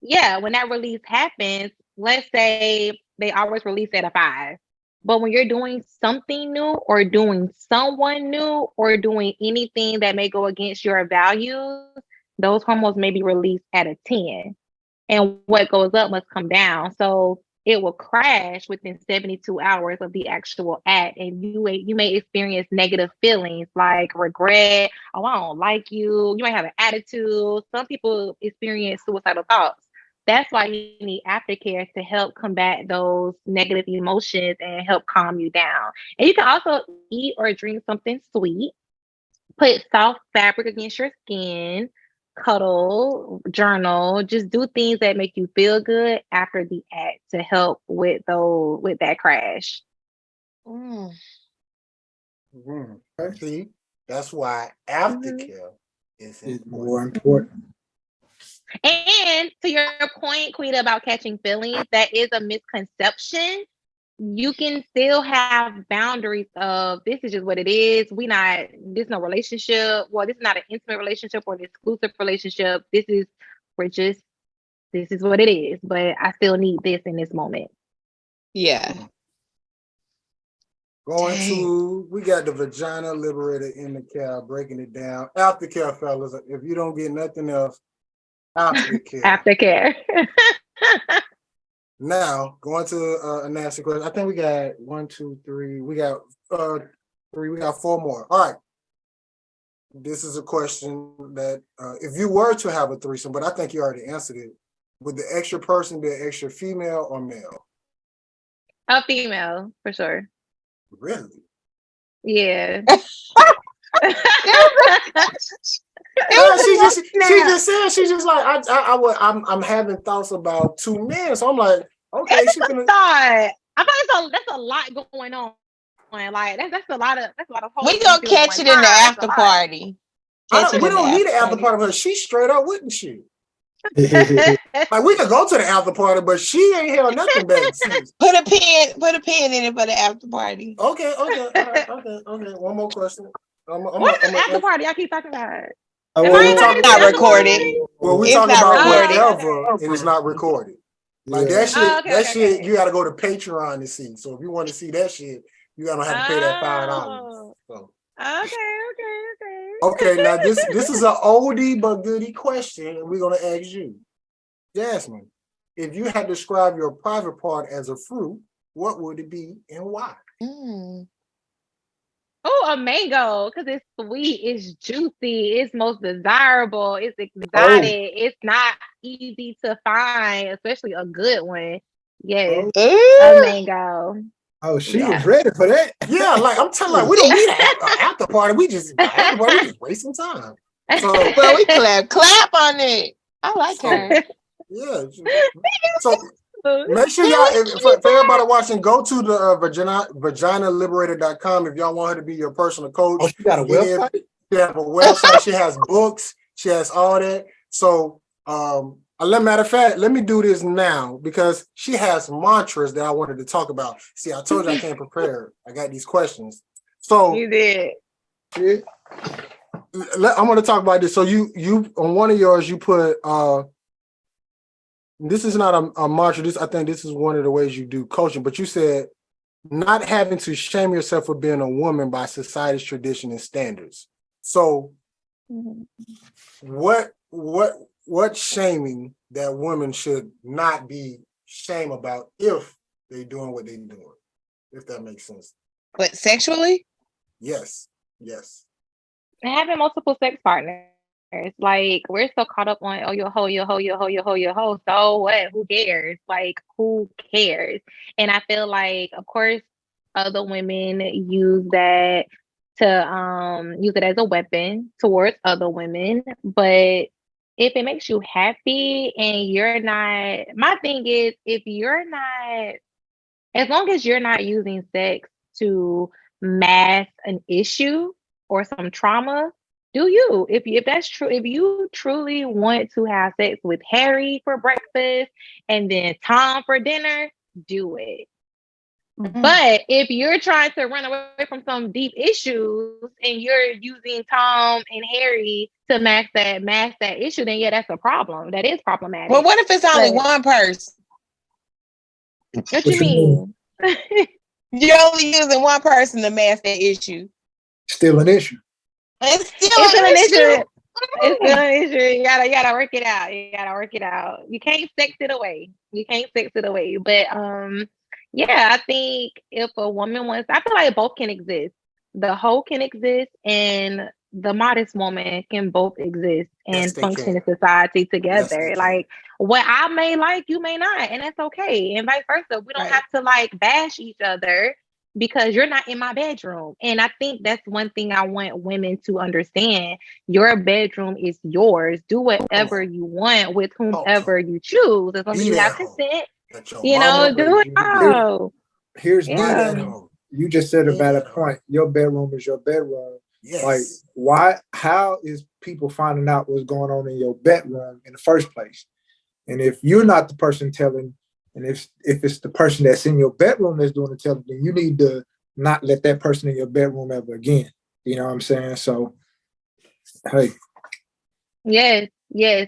Okay. when that release happens, let's say they always release at a 5. But when you're doing something new or doing someone new or doing anything that may go against your values, those hormones may be released at a 10. And what goes up must come down. So it will crash within 72 hours of the actual act. And you may experience negative feelings like regret. Oh, I don't like you. You might have an attitude. Some people experience suicidal thoughts. That's why you need aftercare to help combat those negative emotions and help calm you down. And you can also eat or drink something sweet, put soft fabric against your skin, cuddle, journal, just do things that make you feel good after the act to help with that crash. Mm. Mm-hmm. See, that's why aftercare is It's important. more important. And to your point, Quita, about catching feelings, that is a misconception. You can still have boundaries of this is just what it is. This is no relationship. Well, this is not an intimate relationship or an exclusive relationship. This is what it is. But I still need this in this moment. Yeah. Going Dang. to, we got the Vagina Liberator in the cab, breaking it down. Aftercare, fellas. If you don't get nothing else, aftercare. Aftercare. Now, going to a nasty question. I think we got 1, 2, 3. We got 3. We got 4 more. All right. This is a question that if you were to have a threesome, but I think you already answered it, would the extra person be an extra female or male? A female, for sure. Really? Yeah. No, she just said she's just like I'm having thoughts about 2 men, so I'm like, okay, she's gonna. I thought that's a lot going on. Like that's a lot of We gonna catch it in the after party. We don't need an after party, but she's straight up, wouldn't she? Like we could go to the after party, but she ain't held nothing back since. Put a pin in it for the after party. Okay. One more question. What's the after party I keep talking about? It's not recorded. Well, we It's talking not about recorded. whatever, and it's not recorded. Like Yeah. that shit, you got to go to Patreon to see. So if you want to see that shit, you gotta have to pay that $5. So. Okay. Now this is an oldie but goodie question, and we're gonna ask you, Jasmine, if you had to describe your private part as a fruit, what would it be and why? Oh, a mango, because it's sweet, it's juicy, it's most desirable, it's exotic, it's not easy to find, especially a good one. Yes, a mango. Oh, she was ready for that. Yeah, like I'm telling you, like, we don't need an after party. We just wasting time. So, well, we clap on it. I like her. Yeah. So make sure y'all, for everybody watching, go to the vaginaliberator.com if y'all want her to be your personal coach. Oh, she got a website? She have a website. She has books. She has all that. So, matter of fact, let me do this now because she has mantras that I wanted to talk about. See, I told you I came prepared. I got these questions. So you did. I'm going to talk about this. So you on one of yours, you put this is not a mantra. I think this is one of the ways you do coaching. But you said not having to shame yourself for being a woman by society's tradition and standards. So, what shaming that women should not be shame about if they're doing what they're doing, if that makes sense. But sexually? Yes. Having multiple sex partners. Like, we're so caught up on, oh, you're a hoe, you're a hoe, you're a hoe, you're a hoe, you're a hoe. So what? Who cares? Like, who cares? And I feel like, of course, other women use that to use it as a weapon towards other women. But if it makes you happy and you're not, my thing is, if you're not, as long as you're not using sex to mask an issue or some trauma, do you? If that's true, if you truly want to have sex with Harry for breakfast and then Tom for dinner, do it. But if you're trying to run away from some deep issues and you're using Tom and Harry to mask that issue, then yeah, that's a problem. That is problematic. Well, what if it's only But one person? what you mean? You're only using one person to mask that issue. Still an issue. It's still an issue. issue. It's still an issue. You gotta work it out. You gotta work it out. You can't sex it away. But yeah, I think if a woman wants, I feel like both can exist. The hoe can exist, and the modest woman can both exist and function in society together. Like, what I may like, you may not, and that's okay. And vice versa. We don't have to like bash each other because you're not in my bedroom. And I think that's one thing I want women to understand. Your bedroom is yours. Do whatever you want with whomever you choose, as long as you have consent. You know, do it all. Here's you just said about a point. Your bedroom is your bedroom. Yes. Like, why? How is people finding out what's going on in your bedroom in the first place? And if you're not the person telling, and if it's the person that's in your bedroom that's doing the telling, then you need to not let that person in your bedroom ever again. You know what I'm saying? So, hey. Yes.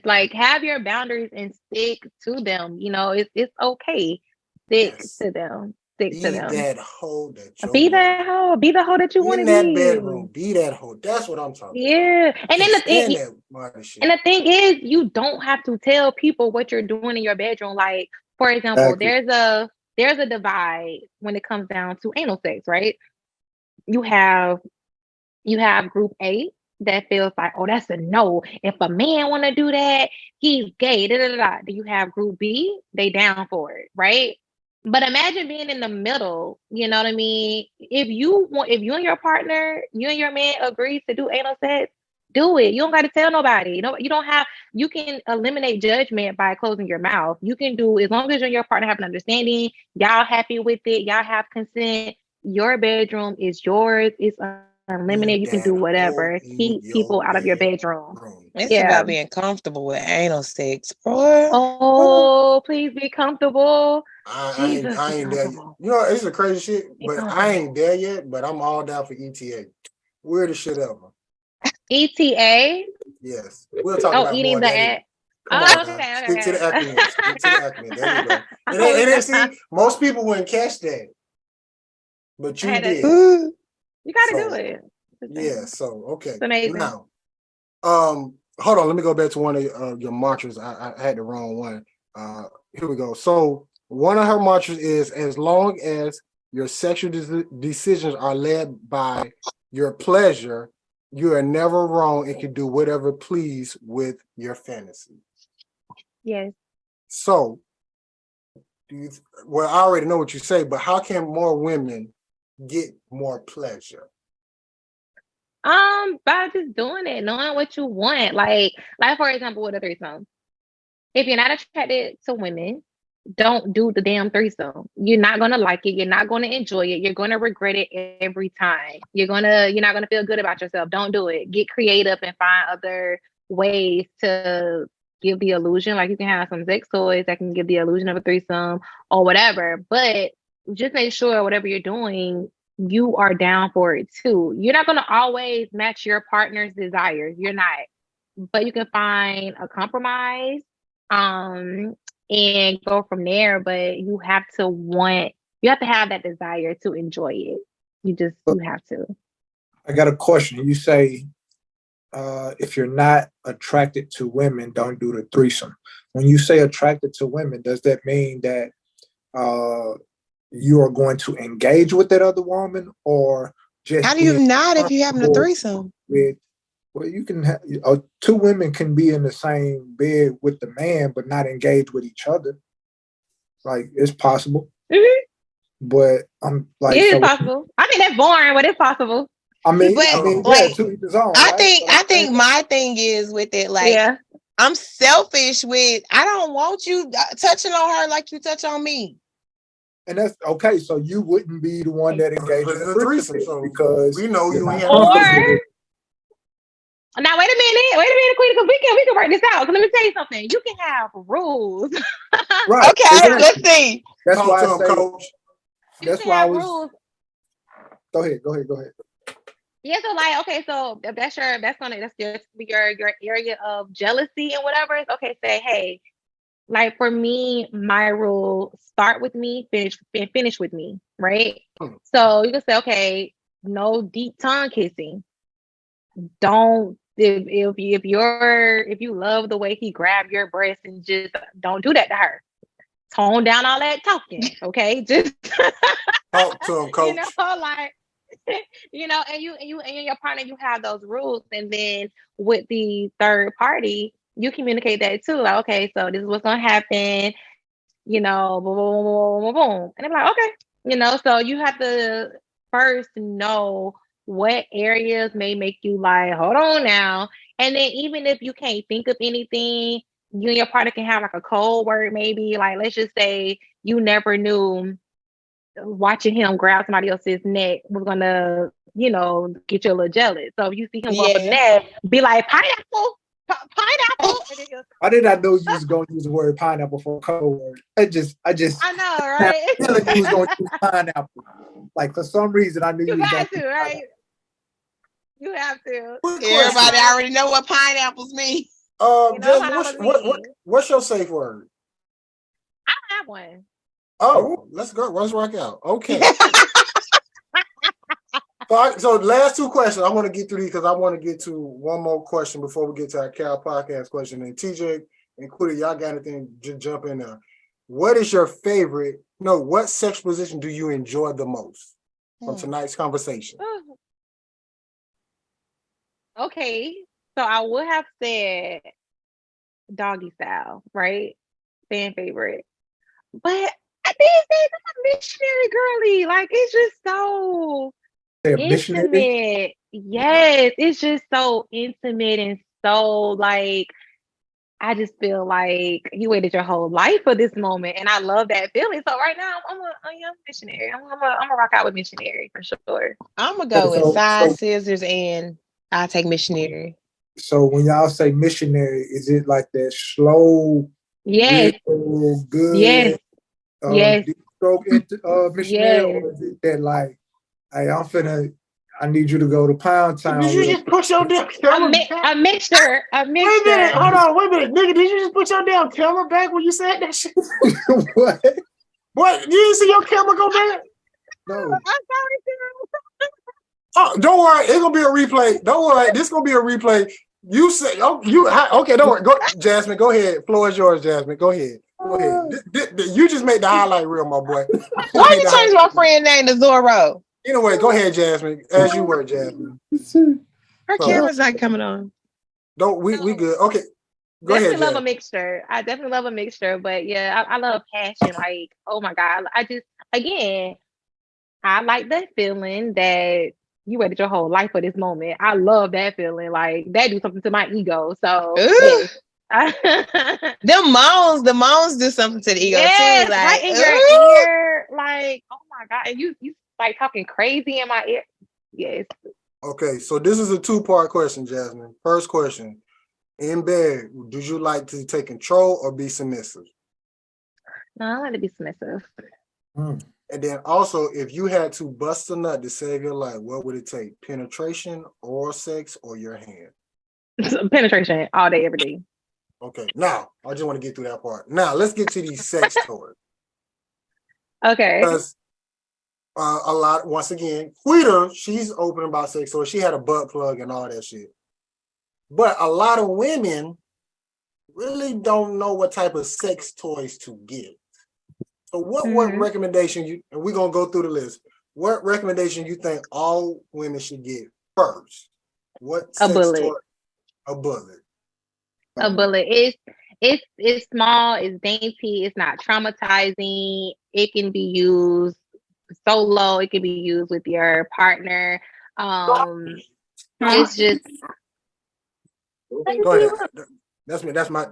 Like, have your boundaries and stick to them. You know, it's okay. Stick to them. Stick to them. Be that hoe that Be that hoe. Be the hoe that you want to be. In that bedroom. Be that hoe. That's what I'm talking about. Yeah. And then the thing is, you don't have to tell people what you're doing in your bedroom. Like, for example, there's a divide when it comes down to anal sex, right? You have group A that feels like, oh, that's a no. If a man want to do that, he's gay. Then you have group B, they down for it, right? But imagine being in the middle. You know what I mean? If you and your partner, you and your man agree to do anal sex, do it. You don't got to tell nobody. You can eliminate judgment by closing your mouth. You can do, as long as you and your partner have an understanding, y'all happy with it, y'all have consent, your bedroom is yours. It's unlimited. You can do whatever. Keep people out of your bedroom. It's about being comfortable with anal sex, boy. Oh, please be comfortable. I ain't there. You know, it's a crazy shit, but I ain't there yet. But I'm all down for ETA. Weirdest shit ever. ETA? Yes. We'll talk about eating the ass. Okay. Stick to the acronym. There you go. And then see, most people wouldn't catch that, but you did. You gotta do it. Yeah. So okay. It's amazing. Now, hold on. Let me go back to one of your mantras. I had the wrong one. Here we go. So one of her mantras is, as long as your sexual decisions are led by your pleasure, you are never wrong and can do whatever please with your fantasy. Yes. So, I already know what you say, but how can more women get more pleasure? By just doing it, knowing what you want. Like for example, with a threesome. If you're not attracted to women, don't do the damn threesome. You're not gonna like it. You're not gonna enjoy it. You're gonna regret it every time. You're not gonna feel good about yourself. Don't do it. Get creative and find other ways to give the illusion. Like, you can have some sex toys that can give the illusion of a threesome or whatever. But just make sure whatever you're doing, you are down for it too. You're not gonna always match your partner's desires. You're not. But you can find a compromise. And go from there, but you have to have that desire to enjoy it. You have to. I got a question. You say, if you're not attracted to women, don't do the threesome. When you say attracted to women, does that mean that you are going to engage with that other woman, or just how do you not if you're having a threesome? Well, you can have two women can be in the same bed with the man, but not engage with each other. Like it's possible, but I'm like, It is so possible. I mean, that's boring, but it's possible. I mean, But yeah, like, to each his own. I Right? think my thing is with it, like, Yeah. I'm selfish with. I don't want you touching on her like you touch on me. And that's okay. So you wouldn't be the one that engaged in the the threesome. threesome So because we know you you're ain't not had no Or threesome. now, wait a minute, Queen, because we can work this out. So let me tell you something. You can have rules. right. Okay, Exactly. let's see. That's Talk why to I him, say. coach. You That's can why I have was. rules. Go ahead. Yeah, so like, okay, so if that's your area of jealousy and whatever. It's okay, say, hey, like for me, my rule: start with me, finish with me, right? So you can say, okay, no deep tongue kissing. Don't if you love the way he grabbed your breast and just don't do that to her. Tone down all that talking, okay? Just Talk to him, coach. like and your partner, you have those rules, and then with the third party, you communicate that too. Like, okay, so this is what's gonna happen, boom, boom, boom, boom, boom, boom. And I'm like, okay, so you have to first know what areas may make you like, hold on now. And then even if you can't think of anything, you and your partner can have like a code word, maybe like, let's just say you never knew watching him grab somebody else's neck was gonna, get you a little jealous. So if you see him go for the neck, be like, pineapple, pineapple. And then I did not know you was going to use the word pineapple for a code word. I know, right? feeling you was going to use pineapple. Like for some reason, I knew you You was going got to to, right? You have to. Quick Everybody question. already know what pineapples mean. Just what's your safe word? I don't have one. Oh, let's go. Let's rock out. Okay. So last two questions. I want to get through these because I want to get to one more question before we get to our Cal podcast question. And TJ and Quita, y'all got anything? Jump in there. What is your favorite? No, what sex position do you enjoy the most from tonight's conversation? Okay, so I would have said doggy style, right? Fan favorite, but these days I'm a missionary girly. Like it's just so missionary. intimate. Yes, it's just so intimate and so like I just feel like you waited your whole life for this moment, and I love that feeling. So right now, I'm a young missionary. I'm a rock out with missionary for sure. I'm gonna go with size, scissors, and I'll take missionary. So when y'all say missionary, is it like that slow, Yes, real good, yes, yes, deep stroke missionary, yes. or is it that like, hey, I need you to go to Pound Town? Did you just push your damn camera back? A mixture. Wait a minute, hold on, wait a minute, nigga. Did you just put your damn camera back when you said that shit? What? What? You didn't see your camera go back? No. I'm sorry. Oh, don't worry, it's gonna be a replay. Don't worry, this gonna be a replay. You say, okay, don't worry. Go, Jasmine. Go ahead. Floor is yours, Jasmine. Go ahead. Go ahead. You just made the highlight reel, my boy. Why you change my friend name to Zorro? Anyway, go ahead, Jasmine. As you were, Jasmine. Her camera's not coming on. We good. Okay. Go ahead, Love a mixture. I definitely love a mixture, but yeah, I love passion. Like, oh my God. I like that feeling that you waited your whole life for this moment. I love that feeling. Like that do something to my ego. So yes. the moans do something to the ego too. Like right in your ear. Like, oh my God. And you like talking crazy in my ear. Yes. Okay, so this is a two-part question, Jasmine. First question. In bed, do you like to take control or be submissive? No, I like to be submissive. And then also, if you had to bust a nut to save your life, what would it take? Penetration, oral sex, or your hand? Penetration all day, every day. Okay, now, I just want to get through that part. Now, let's get to these sex toys. Okay. Because a lot, once again, Quita, she's open about sex toys. She had a butt plug and all that shit. But a lot of women really don't know what type of sex toys to get. So what recommendation and we're going to go through the list. What recommendation you think all women should get first? What a sex bullet. toy? A bullet. A bullet. It's small, it's dainty, it's not traumatizing. It can be used solo, it can be used with your partner. It's just Go ahead. That's me. That's my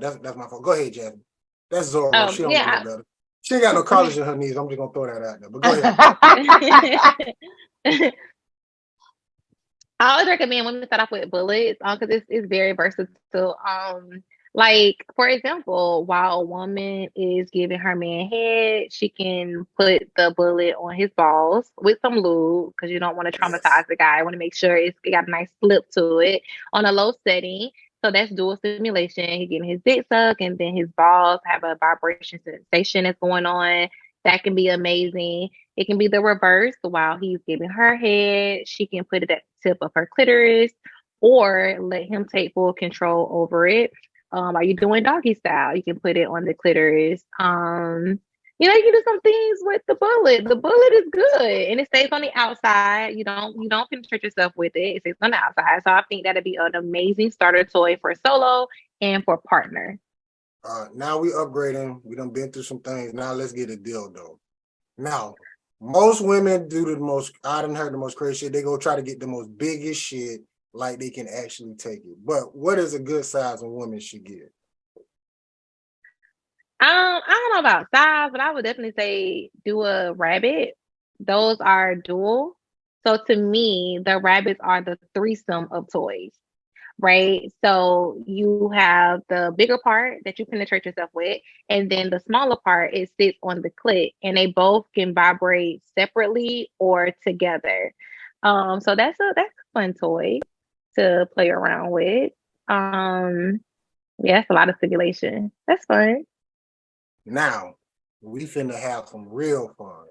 fault. Go ahead, Jasmine. That's Zoro. She don't know better. She ain't got no college in her knees. I'm just gonna throw that out there. But go ahead. I always recommend women start off with bullets because it's very versatile. Like for example, while a woman is giving her man head, she can put the bullet on his balls with some lube because you don't want to traumatize the guy. I want to make sure it got a nice slip to it on a low setting. So that's dual stimulation. He's getting his dick sucked, and then his balls have a vibration sensation that's going on. That can be amazing. It can be the reverse. While he's giving her head, she can put it at the tip of her clitoris or let him take full control over it. Are you doing doggy style? You can put it on the clitoris. You can do some things with the bullet. The bullet is good and it stays on the outside. You don't penetrate yourself with it. It stays on the outside. So I think that'd be an amazing starter toy for solo and for partner. Now we upgrading. We done been through some things. Now let's get a dildo. Now, most women do I done heard the most crazy shit. They go try to get the most biggest shit like they can actually take it. But what is a good size a woman should get? I don't know about size, but I would definitely say do a rabbit. Those are dual. So to me, the rabbits are the threesome of toys, right? So you have the bigger part that you penetrate yourself with, and then the smaller part, it sits on the clit, and they both can vibrate separately or together. So that's a fun toy to play around with. Yeah, it's a lot of stimulation. That's fun. Now, we finna have some real fun.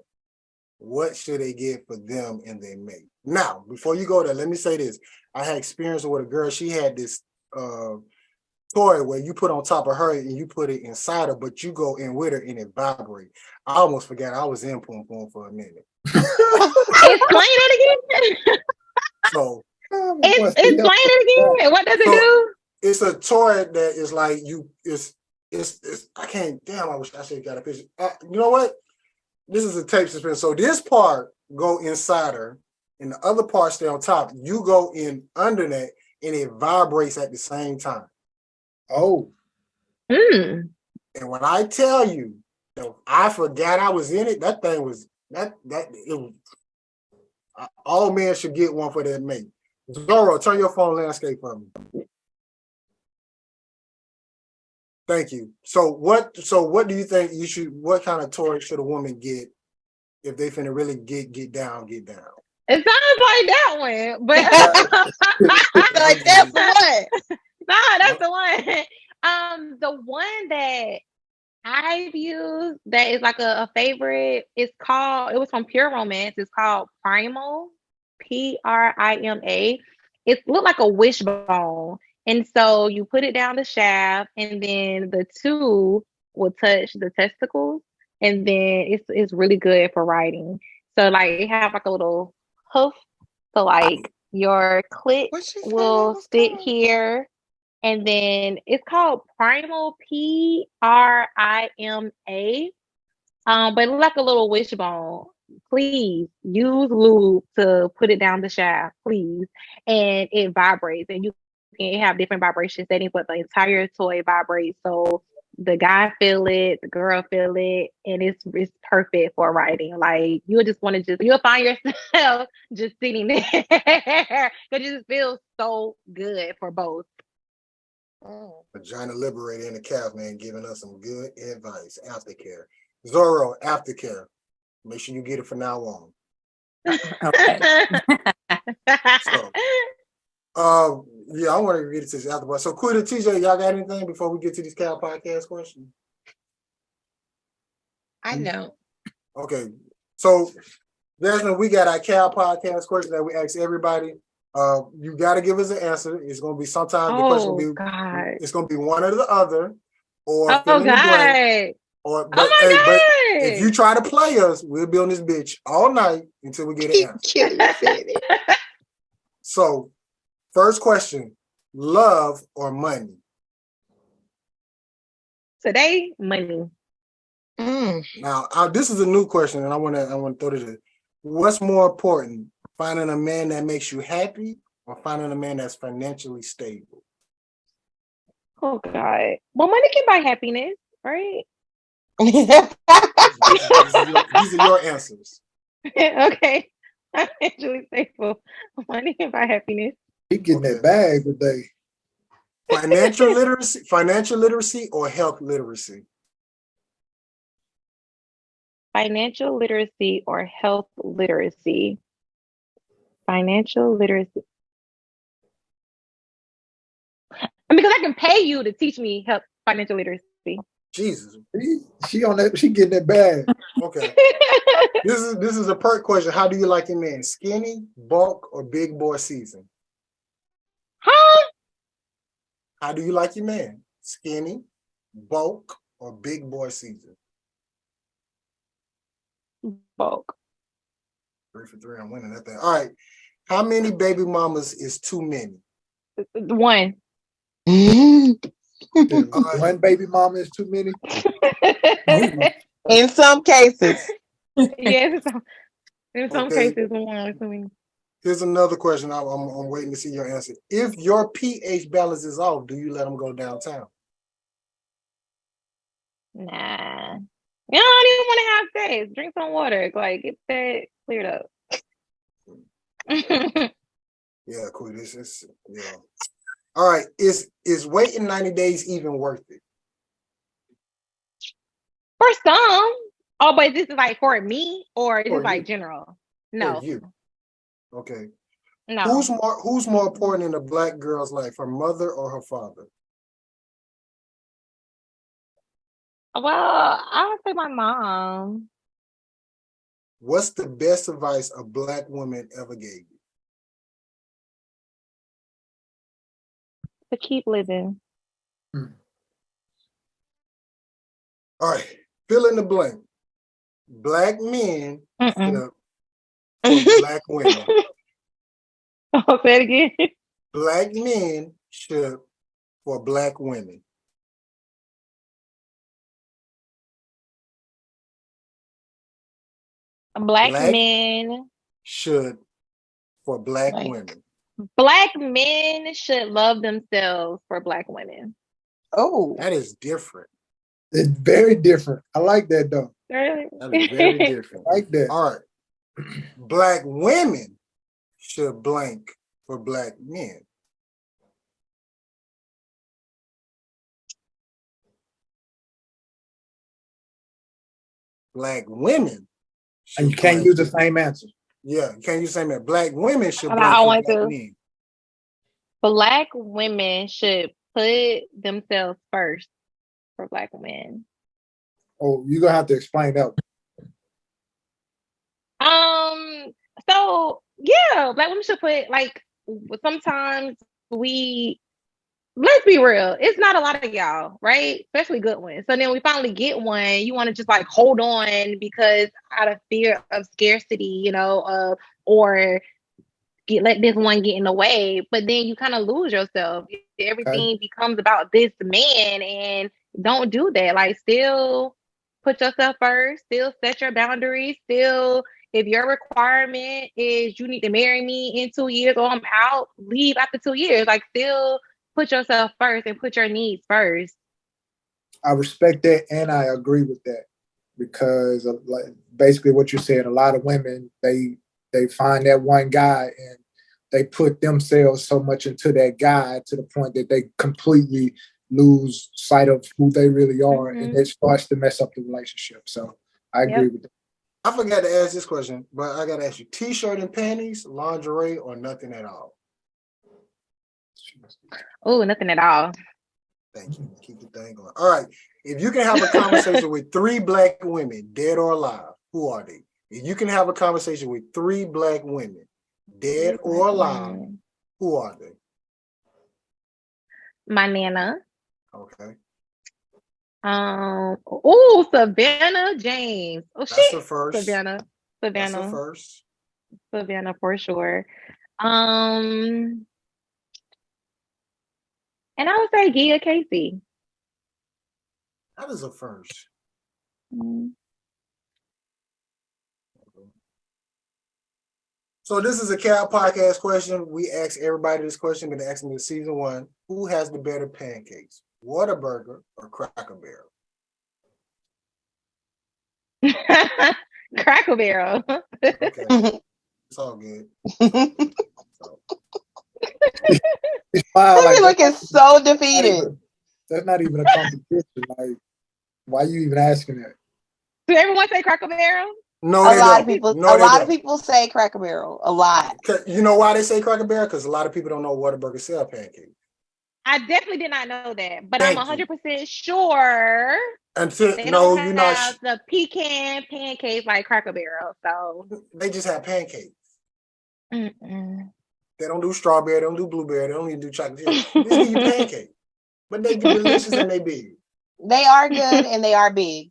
What should they get for them and their mate? Now, before you go there, let me say this. I had experience with a girl. She had this toy where you put on top of her and you put it inside her, but you go in with her and it vibrates. I almost forgot I was in Poom Poom for a minute. Explain it again. So explain it again. What does it do? It's a toy that is like it's I can't, damn, I wish I should have got a picture. You know what? This is a tape suspension. So this part go inside her and the other part stay on top. You go in under that and it vibrates at the same time. Oh. And when I tell you, I forgot I was in it, that thing was, all men should get one for their mate. Zoro, turn your phone landscape for me. Thank you. So what do you think what kind of toy should a woman get if they finna really get down? It sounds like that one, but like that's the one. No, that's the one. The one that I've used that is like a favorite, it was from Pure Romance. It's called Primal, Prima. It looked like a wishbone. And so you put it down the shaft, and then the two will touch the testicles, and then it's really good for riding. So like it have like a little hoof, so like your clit will sit here, and then it's called Primal, Prima. But it looks like a little wishbone. Please use lube to put it down the shaft, please, and it vibrates, and you can have different vibration settings, but the entire toy vibrates. So the guy feel it, the girl feel it, and it's perfect for riding. Like you'll find yourself just sitting there because it just feels so good for both. Vagina Liberator in the calf, man, giving us some good advice. Aftercare. Zoro, aftercare. Make sure you get it from now on. Okay. So, yeah, I want to read it to this after. So, Quita, TJ, y'all got anything before we get to these Cal podcast questions? I know. Okay. So, Jasmine, we got our Cal podcast question that we ask everybody. You got to give us an answer. It's going to be sometimes the question will be, it's going to be one or the other, or fill in the blank. But if you try to play us, we'll be on this bitch all night until we get an answer. So, first question: love, or money? Today, money. Now, this is a new question, and I want to throw this in. What's more important, finding a man that makes you happy or finding a man that's financially stable? Oh God. Well, money can buy happiness, right? These are your answers. Okay. Financially stable. Money can buy happiness. He getting that bag today. Financial literacy, or health literacy? Financial literacy or health literacy? Financial literacy. Because I can pay you to teach me health financial literacy. Jesus. She on that. She getting that bag. Okay. This is a perk question. How do you like your man? Skinny, bulk, or big boy season? Huh? How do you like your man? Skinny, bulk, or big boy season? Bulk. 3 for 3. I'm winning that thing. All right. How many baby mamas is too many? One. One baby mama is too many. In some cases. Yes, in some Okay. cases, one or too many. Here's another question. I'm waiting to see your answer. If your pH balance is off, do you let them go downtown? Nah. You know, I don't even want to have sex. Drink some water. Like, get that cleared up. Yeah, cool. This is, yeah. All right. Is waiting 90 days even worth it? For some. Oh, but this is like for me, or is this like general? No. For you. Okay. No. Who's more important in a Black girl's life, her mother or her father? Well, I would say my mom. What's the best advice a Black woman ever gave you? To keep living. All right. Fill in the blank. Black men should for Black women. Oh, say it again. Black men should for Black women. Black men should for Black women. Black men should love themselves for Black women. Oh, that is different. It's very different. I like that though. Really? That is very different. I like that. All right. Black women should blank for Black men. Black women. And you can't use the same answer. Yeah, you can't use the same answer. Black women should blank I for want Black to. men. Black women should put themselves first for Black men. Oh, you're gonna have to explain that. So yeah, Black women should put, like, sometimes let's be real, it's not a lot of y'all, right? Especially good ones. So then we finally get one, you want to just like hold on because out of fear of scarcity, or let this one get in the way, but then you kind of lose yourself. Everything becomes about this man, and don't do that. Like, still put yourself first, still set your boundaries, still, if your requirement is you need to marry me in 2 years or I'm out, leave after 2 years. Like, still put yourself first and put your needs first. I respect that, and I agree with that, because of, like, basically what you said, a lot of women, they find that one guy and they put themselves so much into that guy to the point that they completely lose sight of who they really are, and it starts to mess up the relationship. So I agree with that. I forgot to ask this question, but I got to ask you: t-shirt and panties, lingerie, or nothing at all? Oh, nothing at all. Thank you. Keep the thing going. All right. If you can have a conversation with 3 Black women, dead or alive, who are they? If you can have a conversation with 3 Black women, dead or alive, who are they? My Nana. Okay. Savannah James. Oh, that's the first. Savannah. That's the first. Savannah for sure. And I would say Gia Casey. That is a first. So this is a Cal podcast question. We ask everybody this question, been asking me season 1. Who has the better pancakes? Whataburger or Cracker Barrel? Cracker Barrel. Okay. It's all good. Wow, They be looking so defeated. That's not even a competition. Like, why are you even asking that? Do everyone say Cracker Barrel? No, A they lot don't. of people. No, a they lot don't. of people say Cracker Barrel. A lot. You know why they say Cracker Barrel? Because a lot of people don't know Whataburger sell pancakes. I definitely did not know that, but Thank I'm 100% sure Until they no, don't you're not. have the pecan pancakes like Cracker Barrel. So They just have pancakes. mm-mm. They don't do strawberry. They don't do blueberry. They don't even do chocolate chip. They just give you pancakes, but they get delicious and they big. They are good and they are big.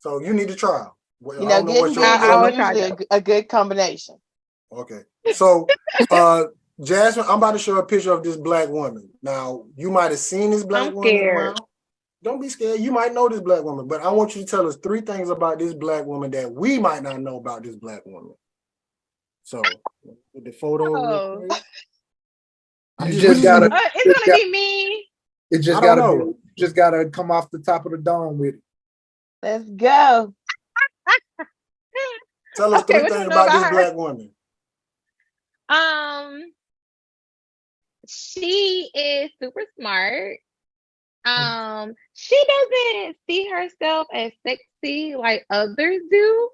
So you need to try them. Well, You I know, don't know good what and your big I will is try usually a good combination. Okay. So Jasmine, I'm about to show a picture of this black woman. Now, you might have seen this black I'm woman scared. around. Don't be scared. You might know this black woman, but I want you to tell us 3 things about this black woman that we might not know about this black woman. So, with the photo real quick. You just gotta. It's gonna be me. It just gotta be. Just gotta come off the top of the dome with it. Let's go. Tell us 3 things about this black woman. She is super smart. She doesn't see herself as sexy like others do.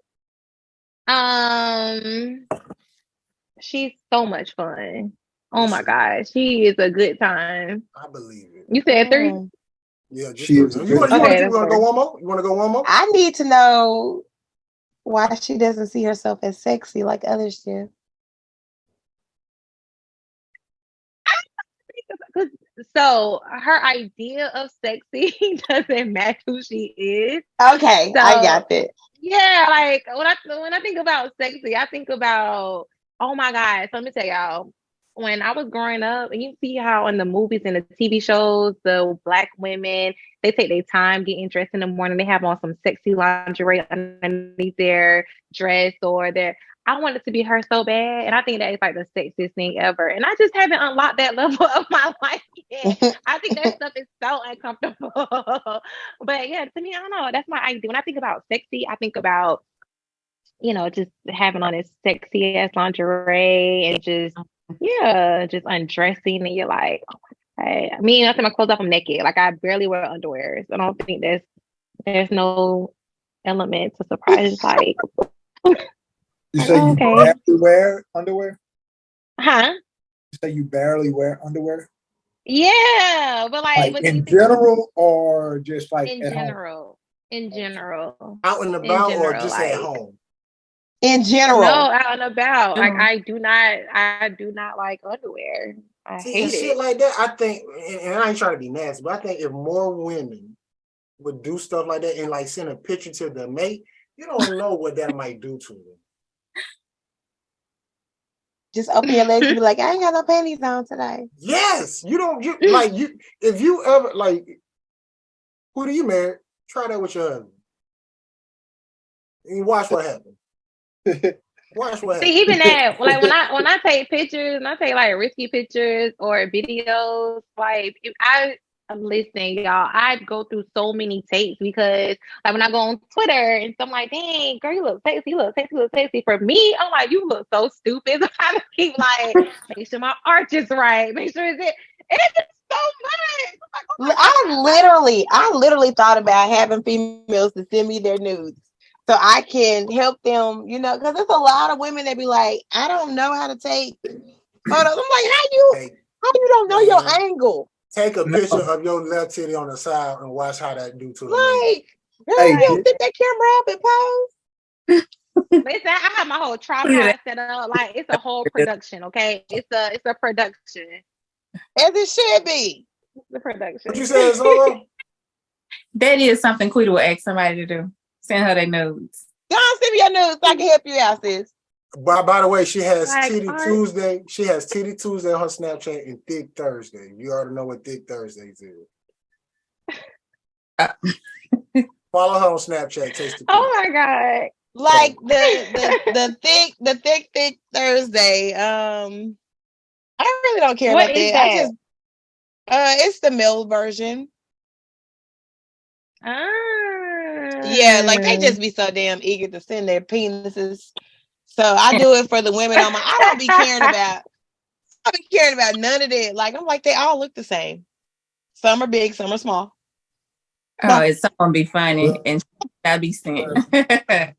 She's so much fun. Oh my God, she is a good time. I believe it. You said 3? Yeah, just she is. You want to go one more? You want to go one more? I need to know why she doesn't see herself as sexy like others do. So her idea of sexy doesn't match who she is. Okay, so, I got that. Yeah, like when I think about sexy, I think about, oh my God. So let me tell y'all, when I was growing up, and you see how in the movies and the TV shows, the black women, they take their time getting dressed in the morning. They have on some sexy lingerie underneath their dress or their. I want it to be her so bad, and I think that is like the sexiest thing ever. And I just haven't unlocked that level of my life yet. I think that stuff is so uncomfortable. But yeah, to me, I don't know. That's my idea. When I think about sexy, I think about, just having on this sexy ass lingerie and just undressing, and you're like, oh my God. I mean, I take my clothes off, I'm naked. Like I barely wear underwear. So I don't think there's no element to surprise. Like. You say you barely wear underwear? Huh? You say you barely wear underwear? Yeah, but like in general or just like in general? In general. Out and about or just at home? In general. No, out and about. Like I do not like underwear. I hate shit it. Like that, I think, and I ain't trying to be nasty, but I think if more women would do stuff like that and like send a picture to the mate, you don't know what that might do to them. Just open your legs and be like, I ain't got no panties on today. Yes. If you ever who do you marry? Try that with your husband. And watch what happens. Watch what happens. See, even that, like when I take pictures and I take like risky pictures or videos, like listen, y'all, I go through so many takes because like when I go on Twitter and I'm like, dang, girl, you look sexy, you look sexy, you look sexy. For me, I'm like, you look so stupid. So I just keep like, make sure my arch is right. Make sure it's so much. Like, I literally thought about having females to send me their nudes so I can help them, because there's a lot of women that be like, I don't know how to take photos. I'm like, how you don't know your angle? Take a picture of your left titty on the side and watch how that do to you don't sit that camera up and pose. Listen, I have my whole tripod set up. Like it's a whole production, okay? It's a production. As it should be. The production. What you say, Zoro? That is something Quita will ask somebody to do. Send her their nudes. Go on, send me your nudes so I can help you out, sis. By the way, she has Like Titty art. Tuesday. She has Titty Tuesday on her Snapchat and Thick Thursday. You already know what Thick Thursdays is. Follow her on Snapchat. Taste the Oh my God. Like the thick Thursday. I really don't care What about is that. I that? just it's the male version. Yeah, like they just be so damn eager to send their penises. So I do it for the women on my. I don't be caring about none of that. Like I'm like they all look the same. Some are big, some are small. Oh, it's someone be funny and that be sent. That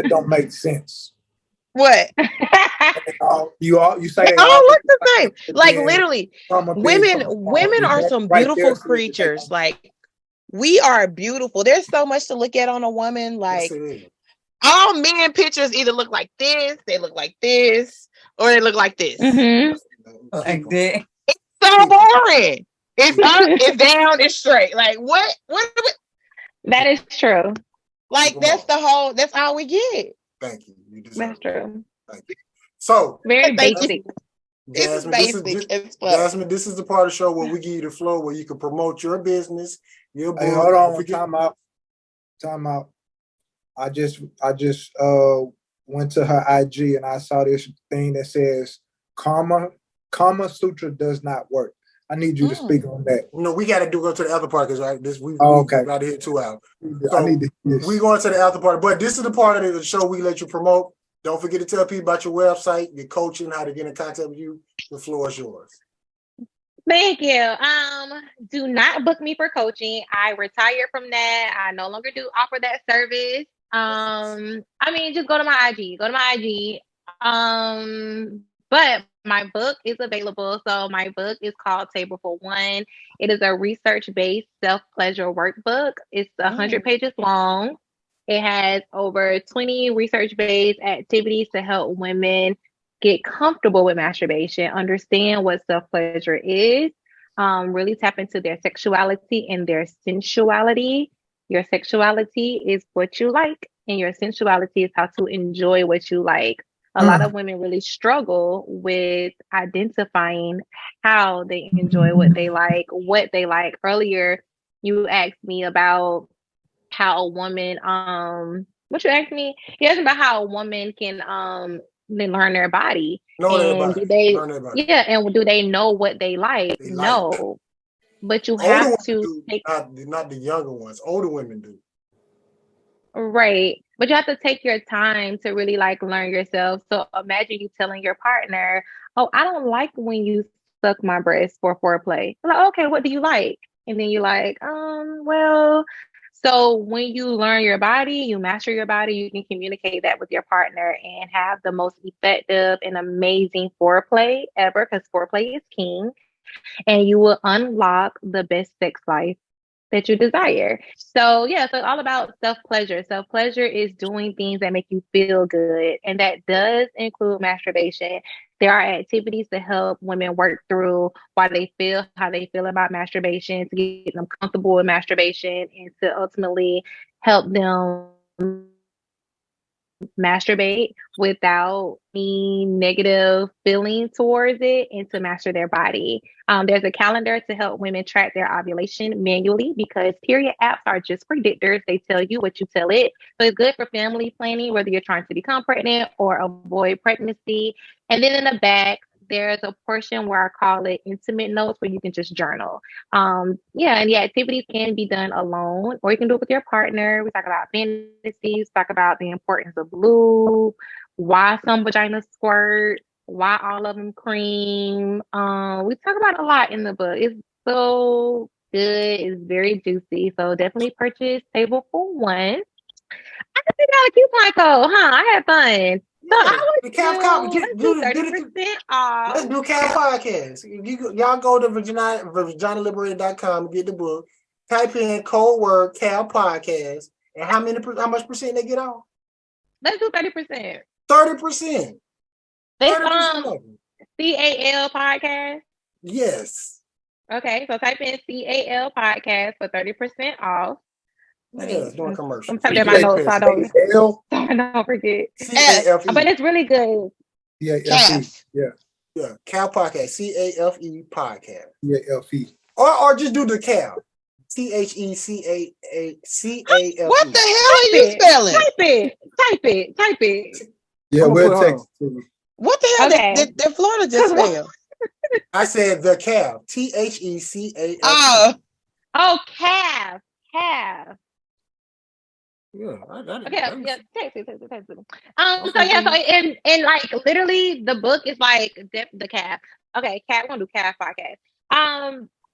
don't make sense. What? You say They they all all look the same. Like then literally, some are big, women some are small. are That some right there beautiful says it makes creatures. Like we are beautiful. There's so much to look at on a woman. Yes, Like it is. all men pictures either look like this, they look like this, or they look like this. Mhm. Like that. So boring. It's up, it's down, it's straight. Like what? That is true. Like that's all we get. Thank you. You deserve That's it. true. Thank you. So, Very Thank you. basic. It's Jasmine, basic as fuck. Jasmine, this is the part of the show where we give you the floor where you can promote your business, your book. Hey, hold on, time out. I just went to her IG and I saw this thing that says Kama Sutra does not work. I need you to speak on that. No, we got to go to the other part because we okay. got to hit 2 hours. I need to hear this. We going to the after part, but this is the part of the show we let you promote. Don't forget to tell people about your website, your coaching, how to get in contact with you. The floor is yours. Thank you. Do not book me for coaching. I retired from that. I no longer do offer that service. I mean, just go to my IG. But my book is available. So my book is called Table for One. It is a research-based self-pleasure workbook. It's 100 pages long. It has over 20 research-based activities to help women get comfortable with masturbation, understand what self-pleasure is, really tap into their sexuality and their sensuality. Your sexuality is what you like, and your sensuality is how to enjoy what you like. A lot of women really struggle with identifying how they enjoy what they like. Earlier, you asked me about how a woman, what you asked me? You asked about how a woman can they learn their body. And do they and do they know what they like? No. But you have to take not the younger ones. Older women do. Right. But you have to take your time to really like learn yourself. So imagine you telling your partner, "Oh, I don't like when you suck my breast for foreplay." I'm like, "Okay, what do you like?" And then you're like, well, so when you learn your body, you master your body, you can communicate that with your partner and have the most effective and amazing foreplay ever, because foreplay is king, and you will unlock the best sex life that you desire. So yeah, so it's all about self-pleasure. Self-pleasure is doing things that make you feel good, and that does include masturbation. There are activities to help women work through how they feel about masturbation, to get them comfortable with masturbation, and to ultimately help them masturbate without any negative feeling towards it, and to master their body. There's a calendar to help women track their ovulation manually, because period apps are just predictors. They tell you what you tell it. So it's good for family planning, whether you're trying to become pregnant or avoid pregnancy. And then in the back, there's a portion where I call it intimate notes, where you can just journal. And the activities can be done alone, or you can do it with your partner. We talk about fantasies, talk about the importance of lube, why some vaginas squirt, why all of them cream. We talk about a lot in the book. It's so good. It's very juicy. So definitely purchase Table for One. I just got a coupon code, huh? I had fun. So I would do 30% off. Let's do Cal Podcast. Y'all go to vaginaliberator.com and get the book. Type in code word Cal Podcast, and how much percent they get off? Let's do 30%. 30%. It's CAL Podcast. Yes. Okay, so type in CAL Podcast for 30% off. Yeah, doing commercials. I'm typing in my notes so I don't forget. CAFE. But it's really good. Yeah, Calf. Yeah, Cal Podcast. CAFE Podcast. CAFE. Or just do the Cal. THECAFE. What the hell are you spelling? Type it. Yeah, I'ma we'll put text it to you. What the hell Okay. did Florida just spell? I said the Cal. THECAFE. Oh, Calf. Yeah. Okay, yeah, text it. So yeah, so and like literally the book is like the calf. Okay, cat, we're gonna do calf podcast.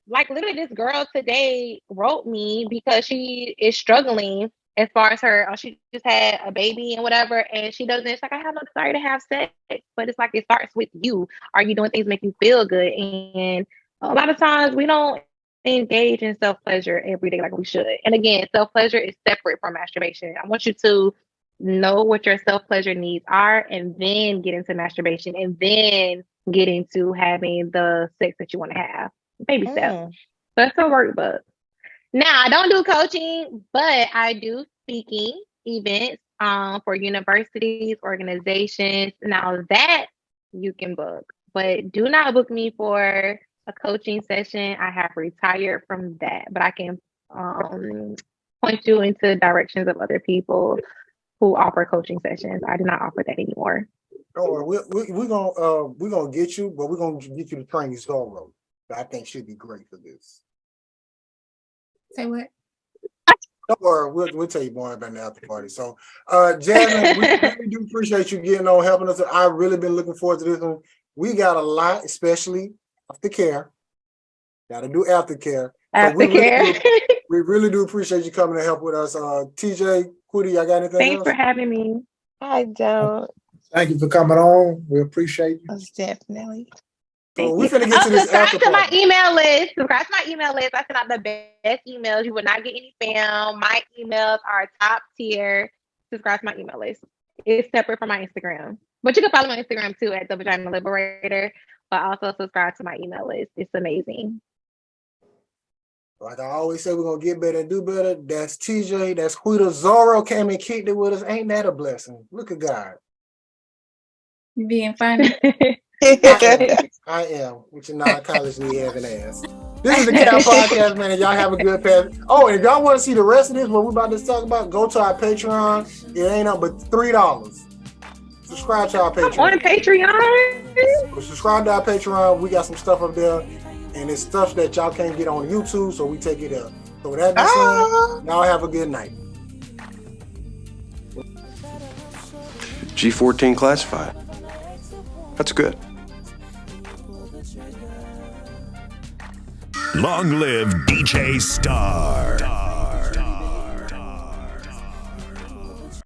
Like literally this girl today wrote me because she is struggling as far as her she just had a baby and whatever, and she's like, I have no desire to have sex, but it's like it starts with you. Are you doing things that make you feel good? And a lot of times we don't engage in self-pleasure every day like we should. And again, self-pleasure is separate from masturbation. I want you to know what your self-pleasure needs are and then get into masturbation and then get into having the sex that you want to have. Baby steps. That's a workbook. Now, I don't do coaching, but I do speaking events for universities, organizations. Now that you can book, but do not book me for a coaching session. I have retired from that, but I can point you into directions of other people who offer coaching sessions. I do not offer that anymore. Oh, we're gonna get you, but we're gonna get you to train Zorro. I think should be great for this. Say what? Don't worry, we'll tell you more about the after party. So, Jasmine, we really do appreciate you getting on, helping us. I've really been looking forward to this one. We got a lot, especially aftercare. Got to do aftercare. Aftercare. We really do appreciate you coming to help with us. TJ, Quiddy, y'all got anything Thanks else? for having me. I don't. Thank you for coming on. We appreciate you. Most definitely. So we're finna get to this after Subscribe to my party. email list. Subscribe to my email list. I send out the best emails. You will not get any spam. My emails are top tier. Subscribe to my email list. It's separate from my Instagram. But you can follow my Instagram too at the Vagina Liberator. But also subscribe to my email list. It's amazing. Like I always say, we're gonna get better and do better. That's TJ. That's Huida. Zorro came and kicked it with us. Ain't that a blessing? Look at God. You being funny. I am with your non-college having ass. This is the Cal Podcast, man. And y'all have a good pass. Oh, and if y'all want to see the rest of this, what we're about to talk about, go to our Patreon. It ain't up but $3. Subscribe to our Patreon. On Patreon. Subscribe to our Patreon. We got some stuff up there, and it's stuff that y'all can't get on YouTube, so we take it up. So with that being said, y'all have a good night. G14 classified. That's good. Long live DJ Star.